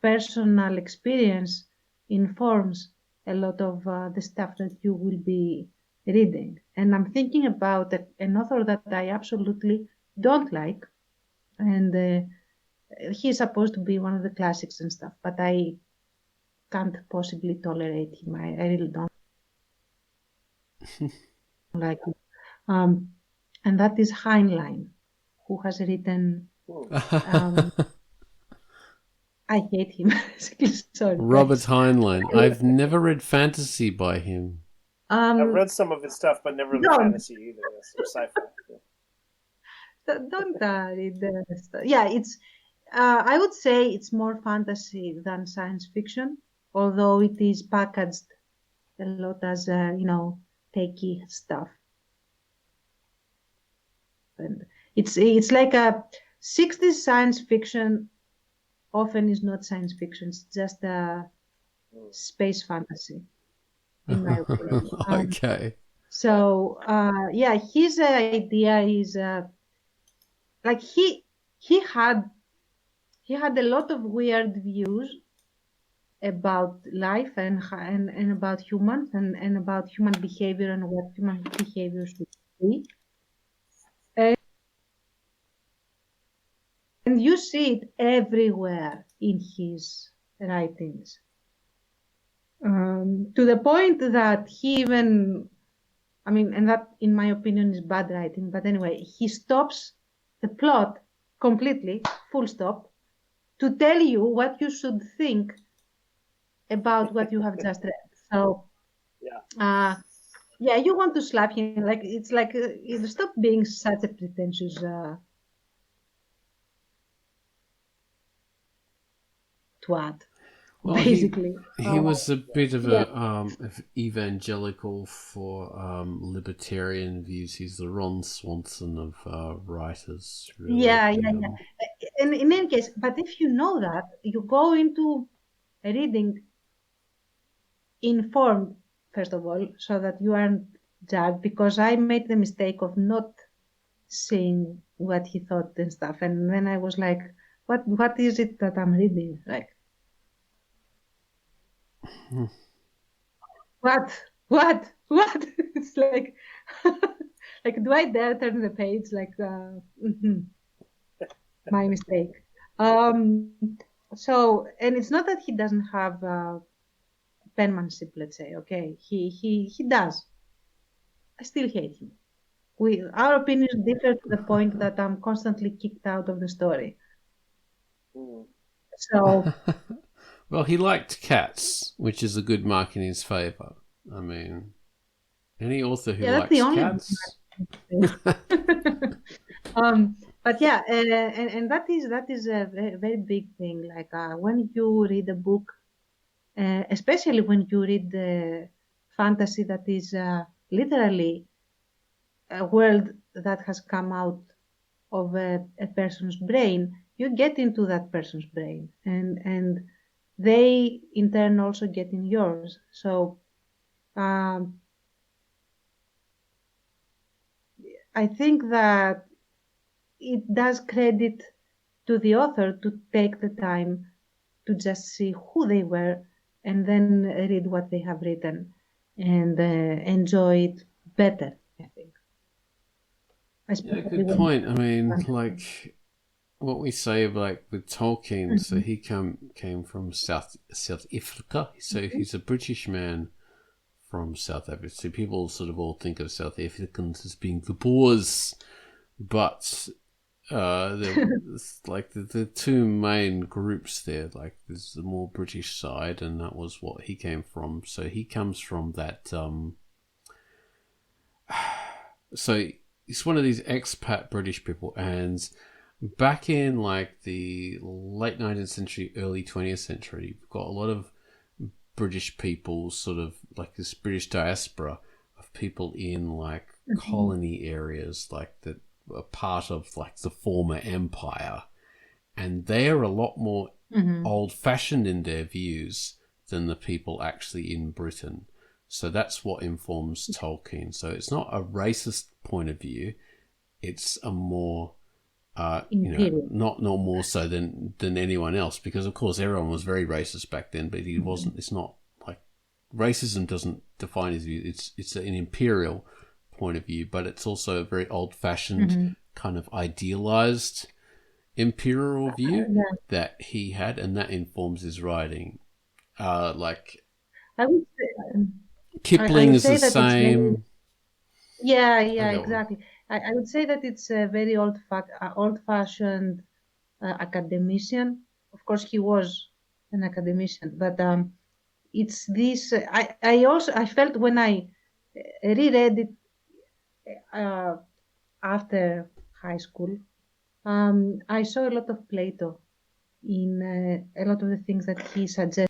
C: personal experience informs a lot of the stuff that you will be reading. And I'm thinking about an author that I absolutely don't like, and he's supposed to be one of the classics and stuff, but I can't possibly tolerate him. I really don't like him. And that is Heinlein, who has written... I hate him. Sorry.
B: Robert Heinlein. I've never read fantasy by him.
A: I've read some of his stuff, but never the fantasy either. Or sci-fi.
C: Don't read the stuff. Yeah, it's. I would say it's more fantasy than science fiction, although it is packaged a lot as techie stuff. And it's like a 60s science fiction. Often is not science fiction; it's just a space fantasy, in my opinion.
B: Okay.
C: So his idea is like he had a lot of weird views about life and about humans and about human behavior and what human behavior should be. And you see it everywhere in his writings. To the point that he even, and that in my opinion is bad writing, but anyway, he stops the plot completely, full stop, to tell you what you should think about what you have just read. So, yeah, you want to slap him. Like, it's like, stop being such a pretentious twat,
B: Well,
C: basically.
B: he was a bit of of evangelical for libertarian views. He's the Ron Swanson of writers. Really.
C: Yeah. And in any case, but if you know that, you go into reading informed, first of all, so that you aren't judged, because I made the mistake of not seeing what he thought and stuff. And then I was like, what is it that I'm reading? Like, what? It's like, like, do I dare turn the page? Like, my mistake. So, and it's not that he doesn't have penmanship, let's say. Okay, he does. I still hate him. Our opinions differ to the point that I'm constantly kicked out of the story. So,
B: well, he liked cats, which is a good mark in his favour. I mean, any author who likes cats.
C: But yeah, and that is a very big thing. Like, when you read a book, especially when you read the fantasy that is literally a world that has come out of a person's brain, you get into that person's brain, and they in turn also get in yours. So I think that it does credit to the author to take the time to just see who they were and then read what they have written and enjoy it better, I think.
B: Yeah, good point. I mean, like what we say, like with Tolkien. So he came from South Africa. So he's a British man from South Africa. So people sort of all think of South Africans as being the Boers, but like the two main groups there. Like there's the more British side, and that was what he came from. So he comes from that. So he's one of these expat British people, and back in like the late 19th century, early 20th century, you've got a lot of British people, sort of like this British diaspora of people in like colony areas, like that are part of like the former empire, and they're a lot more old-fashioned in their views than the people actually in Britain. So that's what informs Tolkien. So it's not a racist point of view; it's a more not more so than anyone else, because of course everyone was very racist back then, but he wasn't. It's not like racism doesn't define his view. It's an imperial point of view, but it's also a very old-fashioned kind of idealized imperial view that he had, and that informs his writing. Like
C: I would say,
B: Kipling is the same.
C: Exactly. I would say that it's a very old-fashioned academician. Of course, he was an academician, but it's this. I felt when I reread it after high school, I saw a lot of Plato in a lot of the things that he suggests.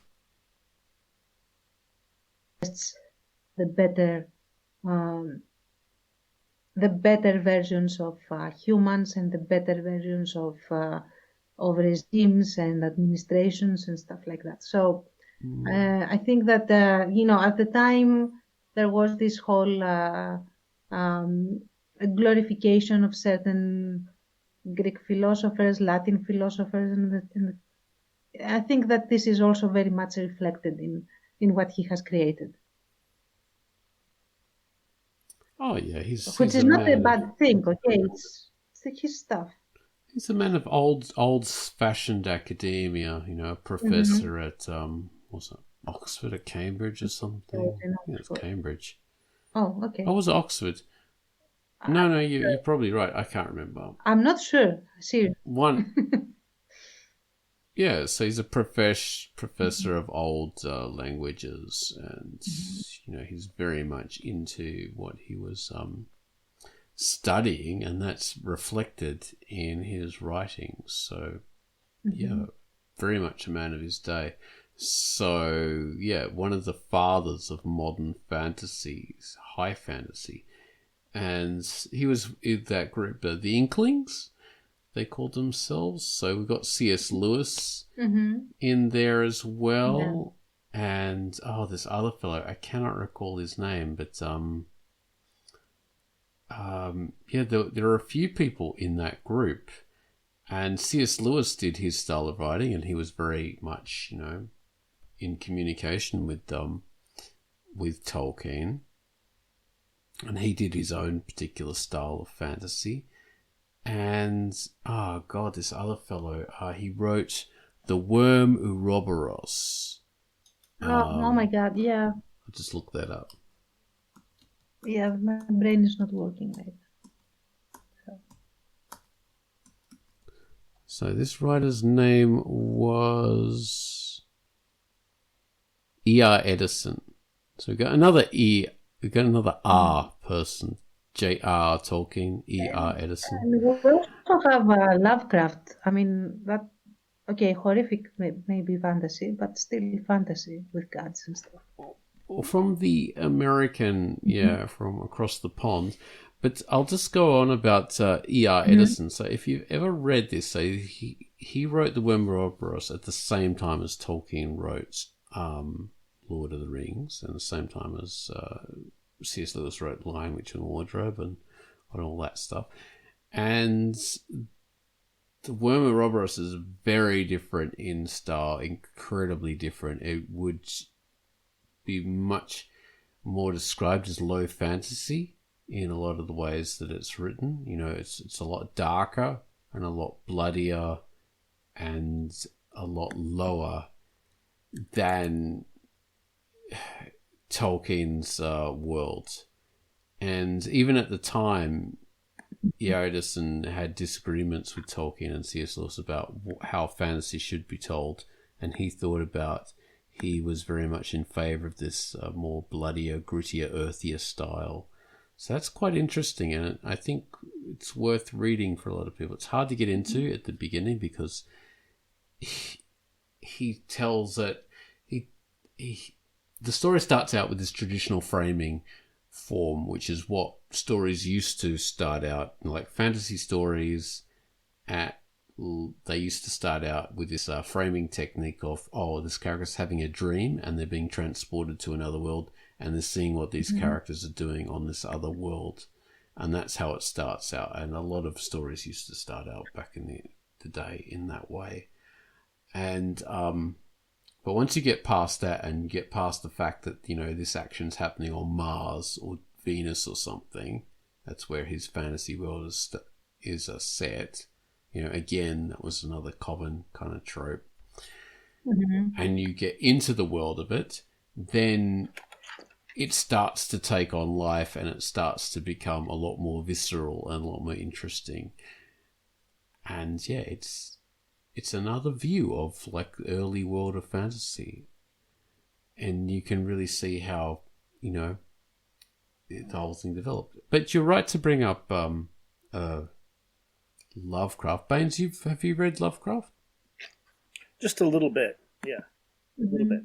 C: The better versions of humans and the better versions of regimes and administrations and stuff like that. So I think that at the time there was this whole glorification of certain Greek philosophers, Latin philosophers, and I think that this is also very much reflected in what he has created.
B: Oh yeah,
C: which is not a bad thing. Okay, it's his stuff.
B: He's a man of old-fashioned academia. A professor at was it Oxford or Cambridge or something? Yeah, it's Cambridge.
C: Oh, okay.
B: Oh, was it Oxford? No, you're probably right. I can't remember.
C: I'm not sure. Seriously.
B: Yeah, so he's a professor of old languages, and he's very much into what he was studying, and that's reflected in his writings. So, yeah, very much a man of his day. So, yeah, one of the fathers of modern fantasies, high fantasy, and he was in that group, the Inklings. They called themselves. So we've got C.S. Lewis in there as well. Yeah. And, this other fellow, I cannot recall his name, but, there are a few people in that group. And C.S. Lewis did his style of writing, and he was very much, in communication with Tolkien. And he did his own particular style of fantasy. And, this other fellow, he wrote The Worm Ouroboros.
C: Oh my God, yeah.
B: I'll just look that up.
C: Yeah, my brain is not working right.
B: So this writer's name was E.R. Edison. So we got another R person. J.R. Tolkien, E.R. Edison.
C: And we also have Lovecraft. I mean, horrific maybe fantasy, but still fantasy with gods and stuff.
B: From the American, from across the pond. But I'll just go on about E.R. Edison. So if you've ever read this, so he wrote The Worm Ouroboros at the same time as Tolkien wrote Lord of the Rings, and the same time as C.S. Lewis wrote Lion, Witch and Wardrobe and all that stuff. And The Worm Ouroboros is very different in style, incredibly different. It would be much more described as low fantasy in a lot of the ways that it's written. It's a lot darker and a lot bloodier and a lot lower than Tolkien's world. And even at the time, Edison had disagreements with Tolkien and C.S. Lewis about how fantasy should be told, and he was very much in favour of this more bloodier, grittier, earthier style. So that's quite interesting, and I think it's worth reading for a lot of people. It's hard to get into at the beginning because he tells that the story starts out with this traditional framing form, which is what stories used to start out, like fantasy stories. They used to start out with this framing technique of, this character's having a dream and they're being transported to another world and they're seeing what these characters are doing on this other world. And that's how it starts out. And a lot of stories used to start out back in the day in that way. And but once you get past that and you get past the fact that, this action's happening on Mars or Venus or something, that's where his fantasy world is set. Again, that was another common kind of trope. And you get into the world of it, then it starts to take on life and it starts to become a lot more visceral and a lot more interesting. And yeah, it's another view of like the early world of fantasy. And you can really see how, the whole thing developed. But you're right to bring up Lovecraft. Baines, have you read Lovecraft?
A: Just a little bit, yeah. A little bit.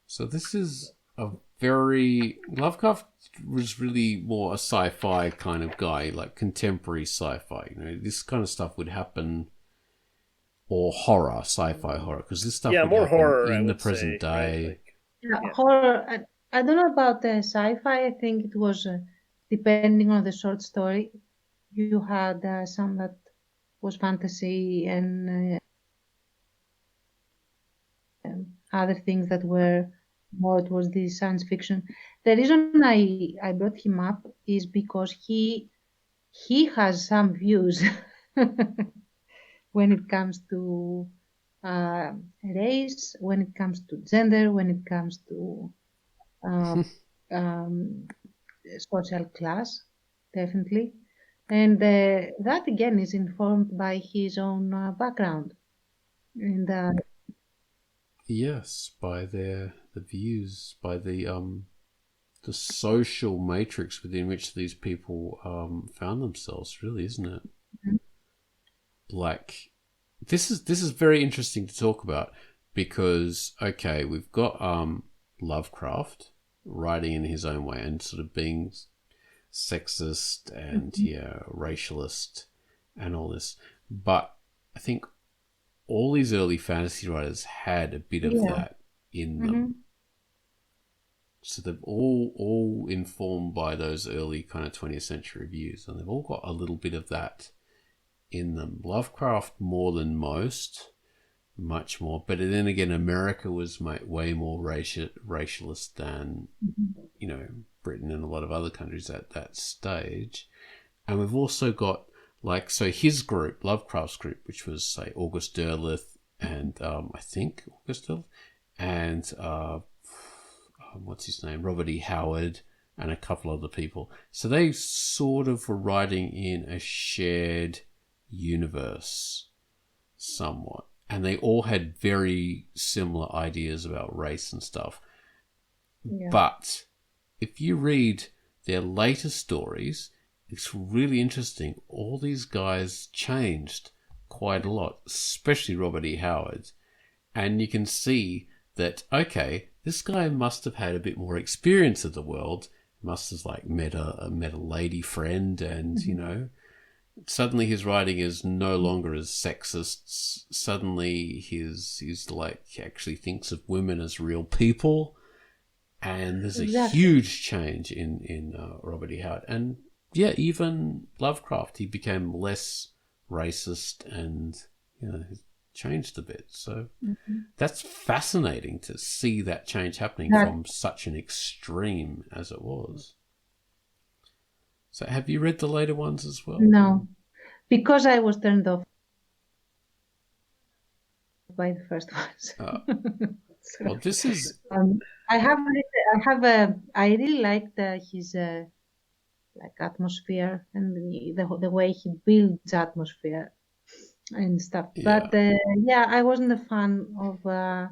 B: So this is Lovecraft was really more a sci-fi kind of guy, like contemporary sci-fi. This kind of stuff would happen, or horror, sci-fi horror, because this stuff would
A: more
B: happen
A: horror
B: in the present day.
C: Right? Horror. I don't know about the sci-fi. I think it was depending on the short story. You had some that was fantasy and other things that were more towards the science fiction. The reason I brought him up is because he has some views when it comes to race, when it comes to gender, when it comes to social class, definitely. And that again is informed by his own background. And
B: Yes, by the views, by the social matrix within which these people found themselves, really, isn't it? Like, this is very interesting to talk about because, okay, we've got Lovecraft writing in his own way and sort of being sexist and racialist and all this, but I think all these early fantasy writers had a bit of that in them. So they've all informed by those early kind of 20th century views, and they've all got a little bit of that in them. Lovecraft more than most, much more. But then again, America was way more racialist than, Britain and a lot of other countries at that stage. And we've also got, like, so his group, Lovecraft's group, which was, say, August Derleth and I think August Derleth and what's his name, Robert E. Howard and a couple other people. So they sort of were writing in a shared universe somewhat. And they all had very similar ideas about race and stuff. Yeah. But if you read their later stories, it's really interesting. All these guys changed quite a lot, especially Robert E. Howard. And you can see that, okay, this guy must have had a bit more experience of the world, must have like met a lady friend, and suddenly his writing is no longer as sexist. Suddenly he's like actually thinks of women as real people, and there's a huge change in Robert E. Howard. And yeah, even Lovecraft, he became less racist and changed a bit. So that's fascinating to see that change happening from such an extreme as it was. So have you read the later ones as well?
C: No, because I was turned off by the first ones.
B: Well, this is.
C: I really liked his like atmosphere and the way he builds atmosphere and stuff.
B: Yeah.
C: But I wasn't a fan of. I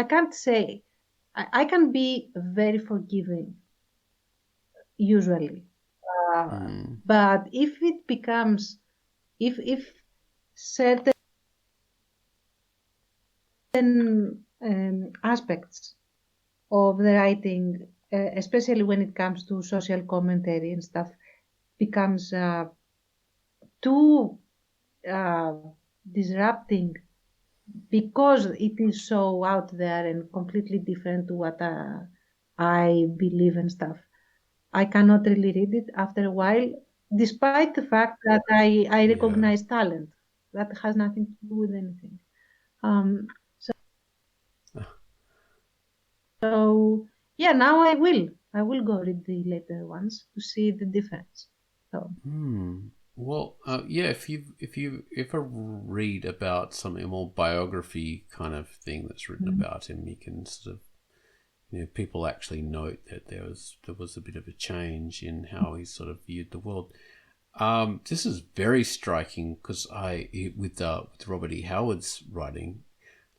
C: can't say. I can be very forgiving usually, but if it becomes, if certain aspects of the writing, especially when it comes to social commentary and stuff, becomes too disrupting because it is so out there and completely different to what I believe and stuff. I cannot really read it after a while, despite the fact that I recognize talent. That has nothing to do with anything. So now I will go read the later ones to see the difference. So.
B: Well, if you ever read about something, a more biography kind of thing that's written about him, you can sort of, people actually note that there was a bit of a change in how he sort of viewed the world. This is very striking because with Robert E. Howard's writing,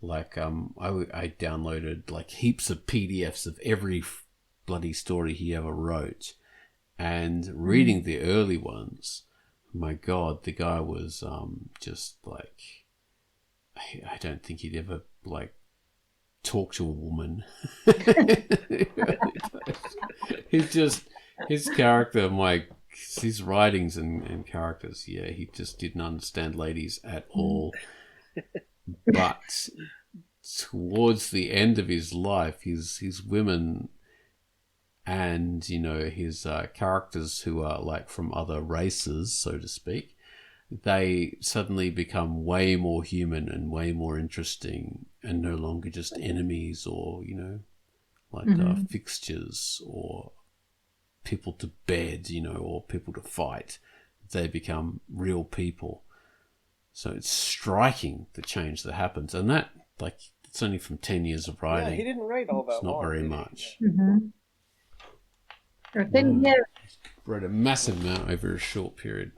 B: like I downloaded like heaps of PDFs of every bloody story he ever wrote, and reading the early ones. My God, the guy was just like, I don't think he'd ever like talk to a woman. His character, his writings and characters, he just didn't understand ladies at all. But towards the end of his life, his women and his characters who are like from other races, so to speak, they suddenly become way more human and way more interesting and no longer just enemies or fixtures or people to bed, or people to fight. They become real people. So it's striking the change that happens, and that it's only from 10 years of writing.
A: Yeah, he didn't write all that.
B: It's not very much. Wrote a massive amount over a short period.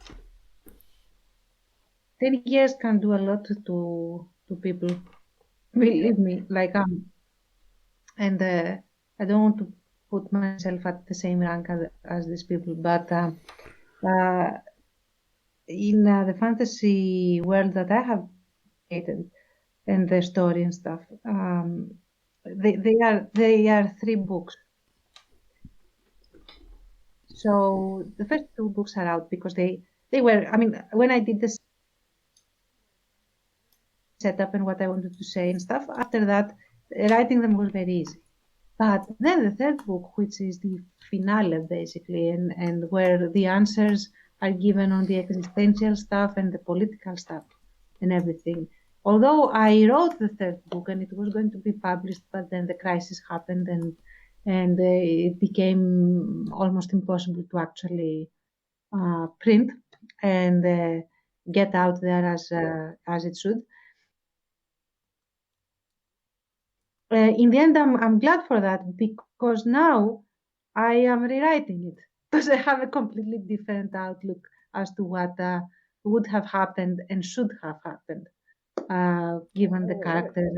C: 10 years can do a lot to people. Believe me, like and I don't want to put myself at the same rank as these people, but uh, in the fantasy world that I have created and the story and stuff, they are 3 books. So the first 2 books are out because they were. I mean, when I did this setup and what I wanted to say and stuff, after that, writing them was very easy. But then the third book, which is the finale basically, and where the answers are given on the existential stuff and the political stuff and everything. Although I wrote the third book and it was going to be published, but then the crisis happened and it became almost impossible to actually print and get out there as it should. In the end, I'm glad for that because now I am rewriting it because I have a completely different outlook as to what would have happened and should have happened given the characters.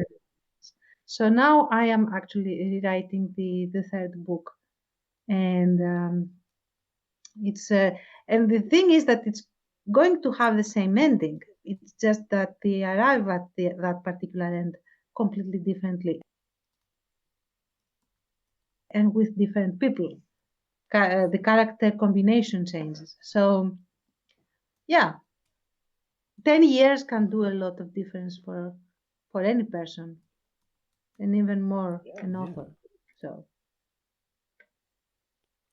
C: So now I am actually rewriting the third book, and it's and the thing is that it's going to have the same ending. It's just that they arrive at that particular end completely differently and with different people. The character combination changes. So, yeah, 10 years can do a lot of difference for any person, and even more an author. So,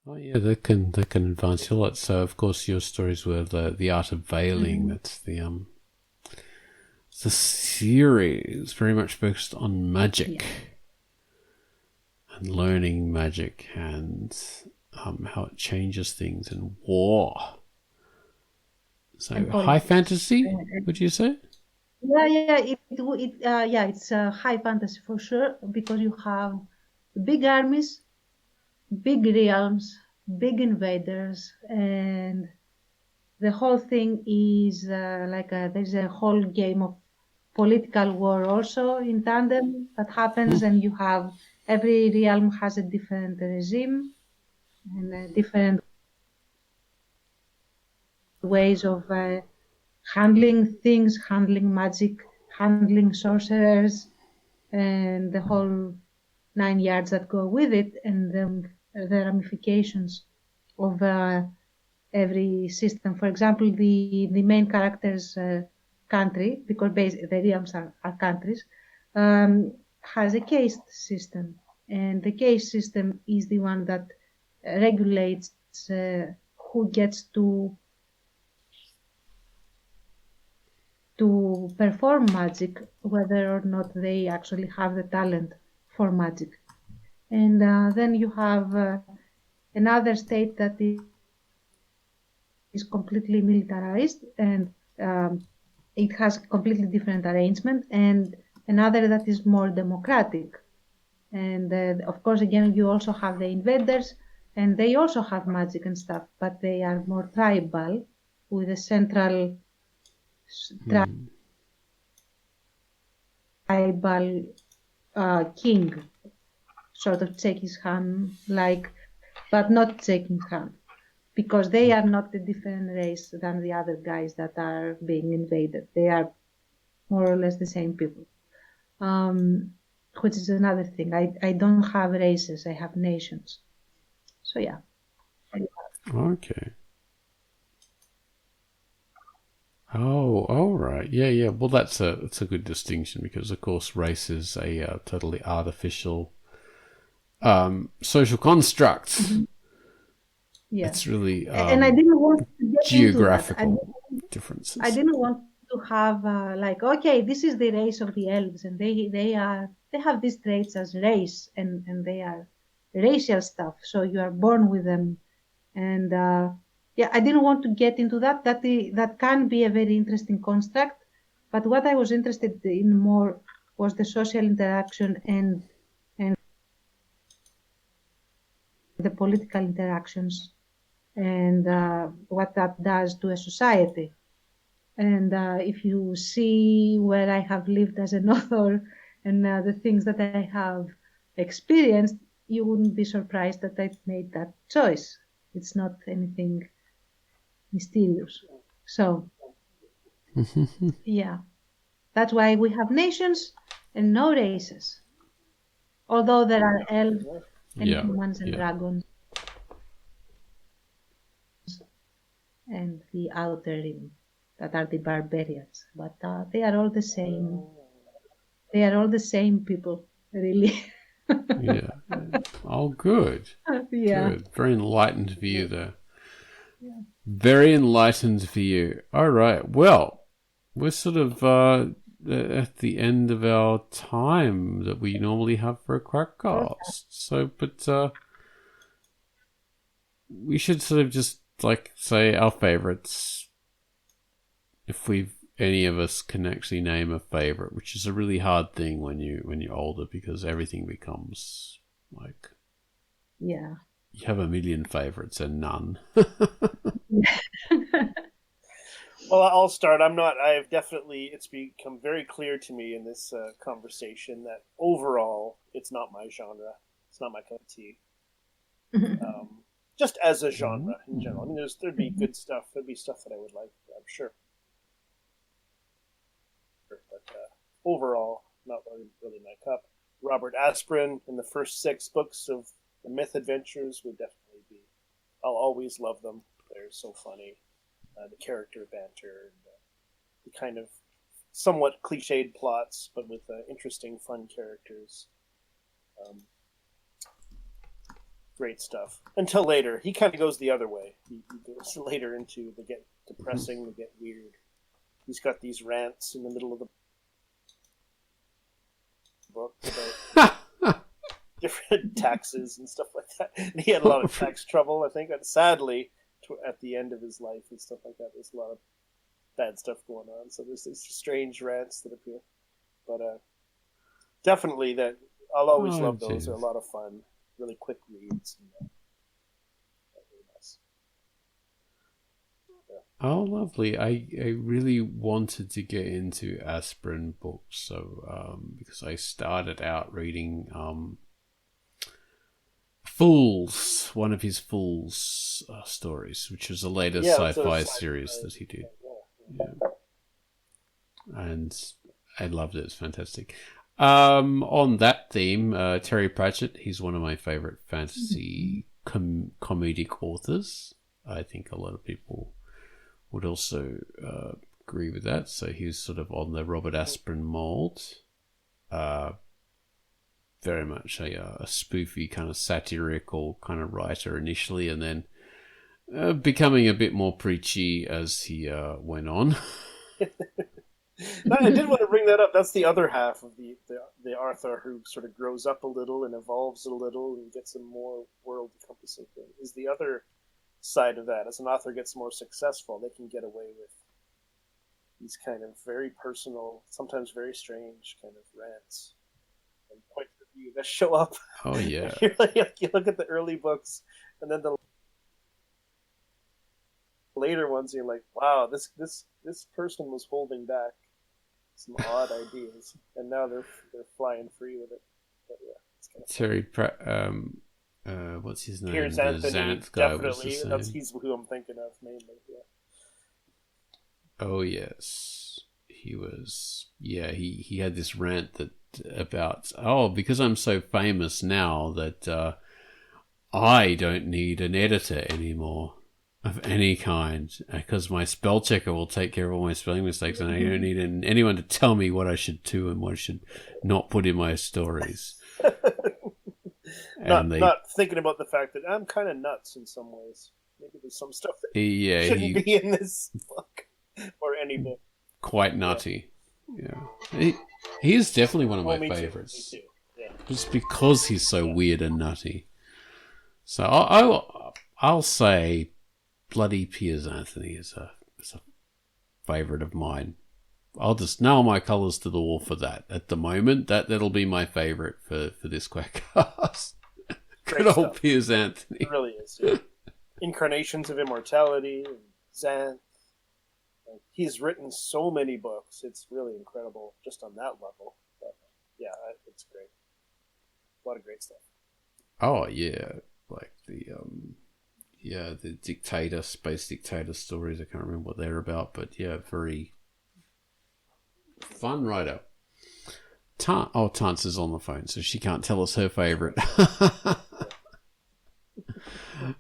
B: Oh yeah, that can advance a lot. So of course your stories were the art of veiling. That's the series very much focused on magic and learning magic and how it changes things and war. So high fantasy, would you say?
C: Yeah, it's high fantasy for sure because you have big armies, big realms, big invaders, and the whole thing is there's a whole game of political war also in tandem that happens, and you have every realm has a different regime and different ways of handling things, handling magic, handling sorcerers, and the whole 9 yards that go with it, and then the ramifications of every system. For example, the main character's country, because the realms are countries, has a caste system, and the caste system is the one that regulates who gets to perform magic, whether or not they actually have the talent for magic. And then you have another state that is completely militarized and it has a completely different arrangement, and another that is more democratic. And of course, again, you also have the invaders, and they also have magic and stuff, but they are more tribal with a central tribal king, sort of Czechi's Han like, but not Czechi's Han, because they are not a different race than the other guys that are being invaded. They are more or less the same people, which is another thing. I don't have races, I have nations. So yeah.
B: Okay. Oh, all right. Yeah. Well, that's a good distinction because, of course, race is a totally artificial social construct.
C: Mm-hmm. Yeah.
B: It's really
C: and I didn't want to get
B: geographical differences.
C: I didn't want to have okay, this is the race of the elves, and they have these traits as race, and they are racial stuff. So you are born with them, and I didn't want to get into that. That can be a very interesting construct, but what I was interested in more was the social interaction and the political interactions and what that does to a society. And if you see where I have lived as an author and the things that I have experienced, you wouldn't be surprised that I made that choice. It's not anything mysterious. So, yeah, that's why we have nations and no races. Although there are elves and
B: Yeah,
C: humans and
B: yeah.
C: dragons and the outer rim that are the barbarians, but they are all the same. They are all the same people, really.
B: Yeah. Oh, good.
C: Yeah.
B: Good. Very enlightened view there.
C: Yeah.
B: Very enlightened view. All right. Well, we're sort of at the end of our time that we normally have for a QUACKCAST. So, but we should sort of just like say our favorites. If any of us can actually name a favorite, which is a really hard thing when you're older because everything becomes like
C: Yeah.
B: you have a million favorites and none.
A: Well, I'll start. I've definitely, it's become very clear to me in this conversation that overall, it's not my genre. It's not my cup of tea. Just as a genre in general. I mean, there'd be good stuff. There'd be stuff that I would like, I'm sure. But overall, not really my cup. Robert Aspirin in the first 6 books of the Myth Adventures would definitely be. I'll always love them. They're so funny. The character banter and the kind of somewhat cliched plots, but with interesting, fun characters. Great stuff. Until later, he kind of goes the other way. He goes later into they get depressing, they get weird. He's got these rants in the middle of the book about different taxes and stuff like that. And he had a lot of tax trouble, I think. And sadly, at the end of his life and stuff like that, there's a lot of bad stuff going on. So there's these strange rants that appear. But definitely that I'll always love those. They're a lot of fun. Really quick reads. And, really nice. Yeah.
B: Oh, lovely. I really wanted to get into Aspirin books, so because I started out reading Fools, one of his Fools stories, which was a later sci-fi series that he did. Yeah. And I loved it. It's fantastic. On that theme, Terry Pratchett, he's one of my favorite fantasy comedic authors. I think a lot of people would also agree with that. So he's sort of on the Robert Aspirin mold. Very much a spoofy kind of satirical kind of writer initially, and then becoming a bit more preachy as he went on.
A: I did want to bring that up. That's the other half of the Arthur who sort of grows up a little and evolves a little and gets a more world-encompassing thing. Is the other side of that. As an author gets more successful, they can get away with these kind of very personal, sometimes very strange kind of rants and points of view that show up.
B: Oh yeah.
A: You look at the early books and then the later ones, you're like, wow, this person was holding back some odd ideas, and now they're flying free with it. But yeah, it's kind of
B: Terry what's his name?
A: Piers
B: The
A: Anthony,
B: Xanth guy
A: definitely.
B: was
A: He's who I'm thinking of mainly. Yeah.
B: Oh yes, he was. Yeah, he had this rant that about because I'm so famous now that I don't need an editor anymore of any kind because my spell checker will take care of all my spelling mistakes, and I don't need anyone to tell me what I should do and what I should not put in my stories.
A: Not thinking about the fact that I'm kind of nuts in some ways. Maybe there's some stuff that shouldn't be in this book or any book.
B: Quite nutty. Yeah, he is definitely one of my favorites.
A: Me too. Yeah.
B: Just because he's so weird and nutty. So I'll say bloody Piers Anthony is a favorite of mine. I'll just nail my colours to the wall for that at the moment. That'll be my favorite for this QUACKCAST. Good old stuff. Piers Anthony.
A: It really is. Yeah. Incarnations of Immortality, and Xanth, Like, he's written so many books. It's really incredible just on that level. But yeah, it's great. A lot of great stuff.
B: Oh yeah, like the space dictator stories. I can't remember what they're about, but yeah, very fun writer. Tance is on the phone, so she can't tell us her favorite.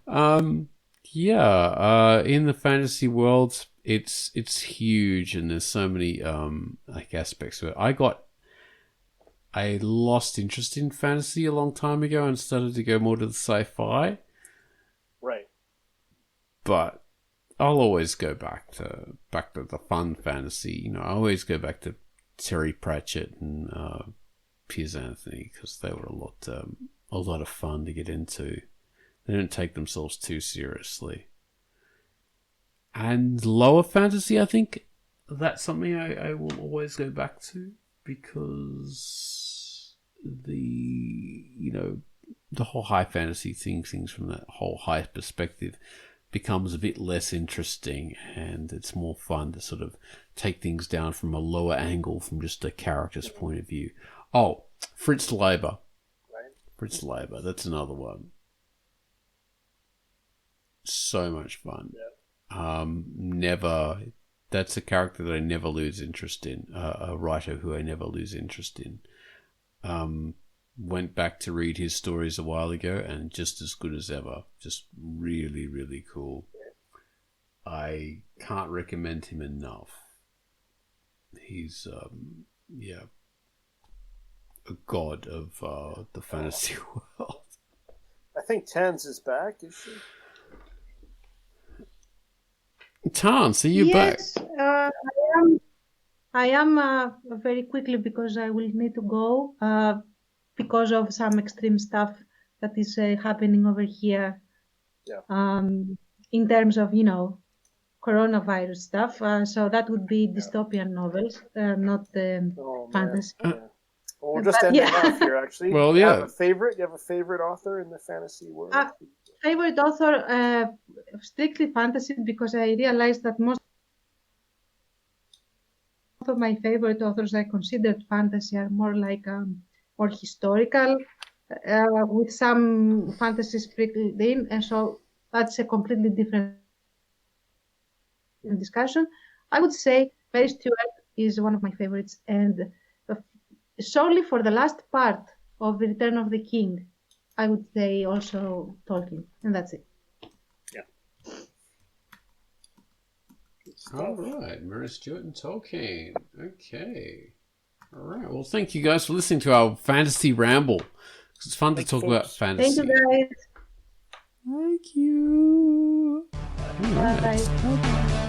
B: In the fantasy world, it's huge, and there's so many like aspects to it. I lost interest in fantasy a long time ago and started to go more to the sci-fi.
A: Right.
B: But I'll always go back to the fun fantasy. You know, I always go back to Terry Pratchett and Piers Anthony, because they were a lot of fun to get into. They don't take themselves too seriously. And lower fantasy, I think that's something I will always go back to, because the whole high fantasy things from that whole high perspective becomes a bit less interesting, and it's more fun to sort of take things down from a lower angle, from just a character's point of view. Oh, Fritz Leiber.
A: Right.
B: Fritz Leiber, that's another one. So much fun.
A: Yeah.
B: That's a character that I never lose interest in, a writer who I never lose interest in. Went back to read his stories a while ago, and just as good as ever. Just really, really cool. I can't recommend him enough. He's, a god of the fantasy world.
A: I think Tans is back, is she?
B: Tans, are you back?
C: Yes, I am very quickly, because I will need to go because of some extreme stuff that is happening over here.
A: Yeah.
C: In terms of, coronavirus stuff. So that would be dystopian novels, not fantasy.
A: Well, we're just ending off here, actually.
B: Well,
A: Do you
B: yeah.
A: have a favorite? Do you have a favorite author in the fantasy world?
C: Favorite author, strictly fantasy, because I realized that most of my favorite authors I considered fantasy are more like more historical, with some fantasy sprinkled in, and so that's a completely different discussion. I would say Mary Stuart is one of my favorites, and solely for the last part of The Return of the King, I would say also Tolkien, and that's it.
A: Yeah.
B: All right, Mary Stuart and Tolkien. Okay. All right. Well, thank you guys for listening to our fantasy ramble. It's fun to talk about fantasy.
C: Thank you, guys.
B: Thank you. All right.
C: Bye.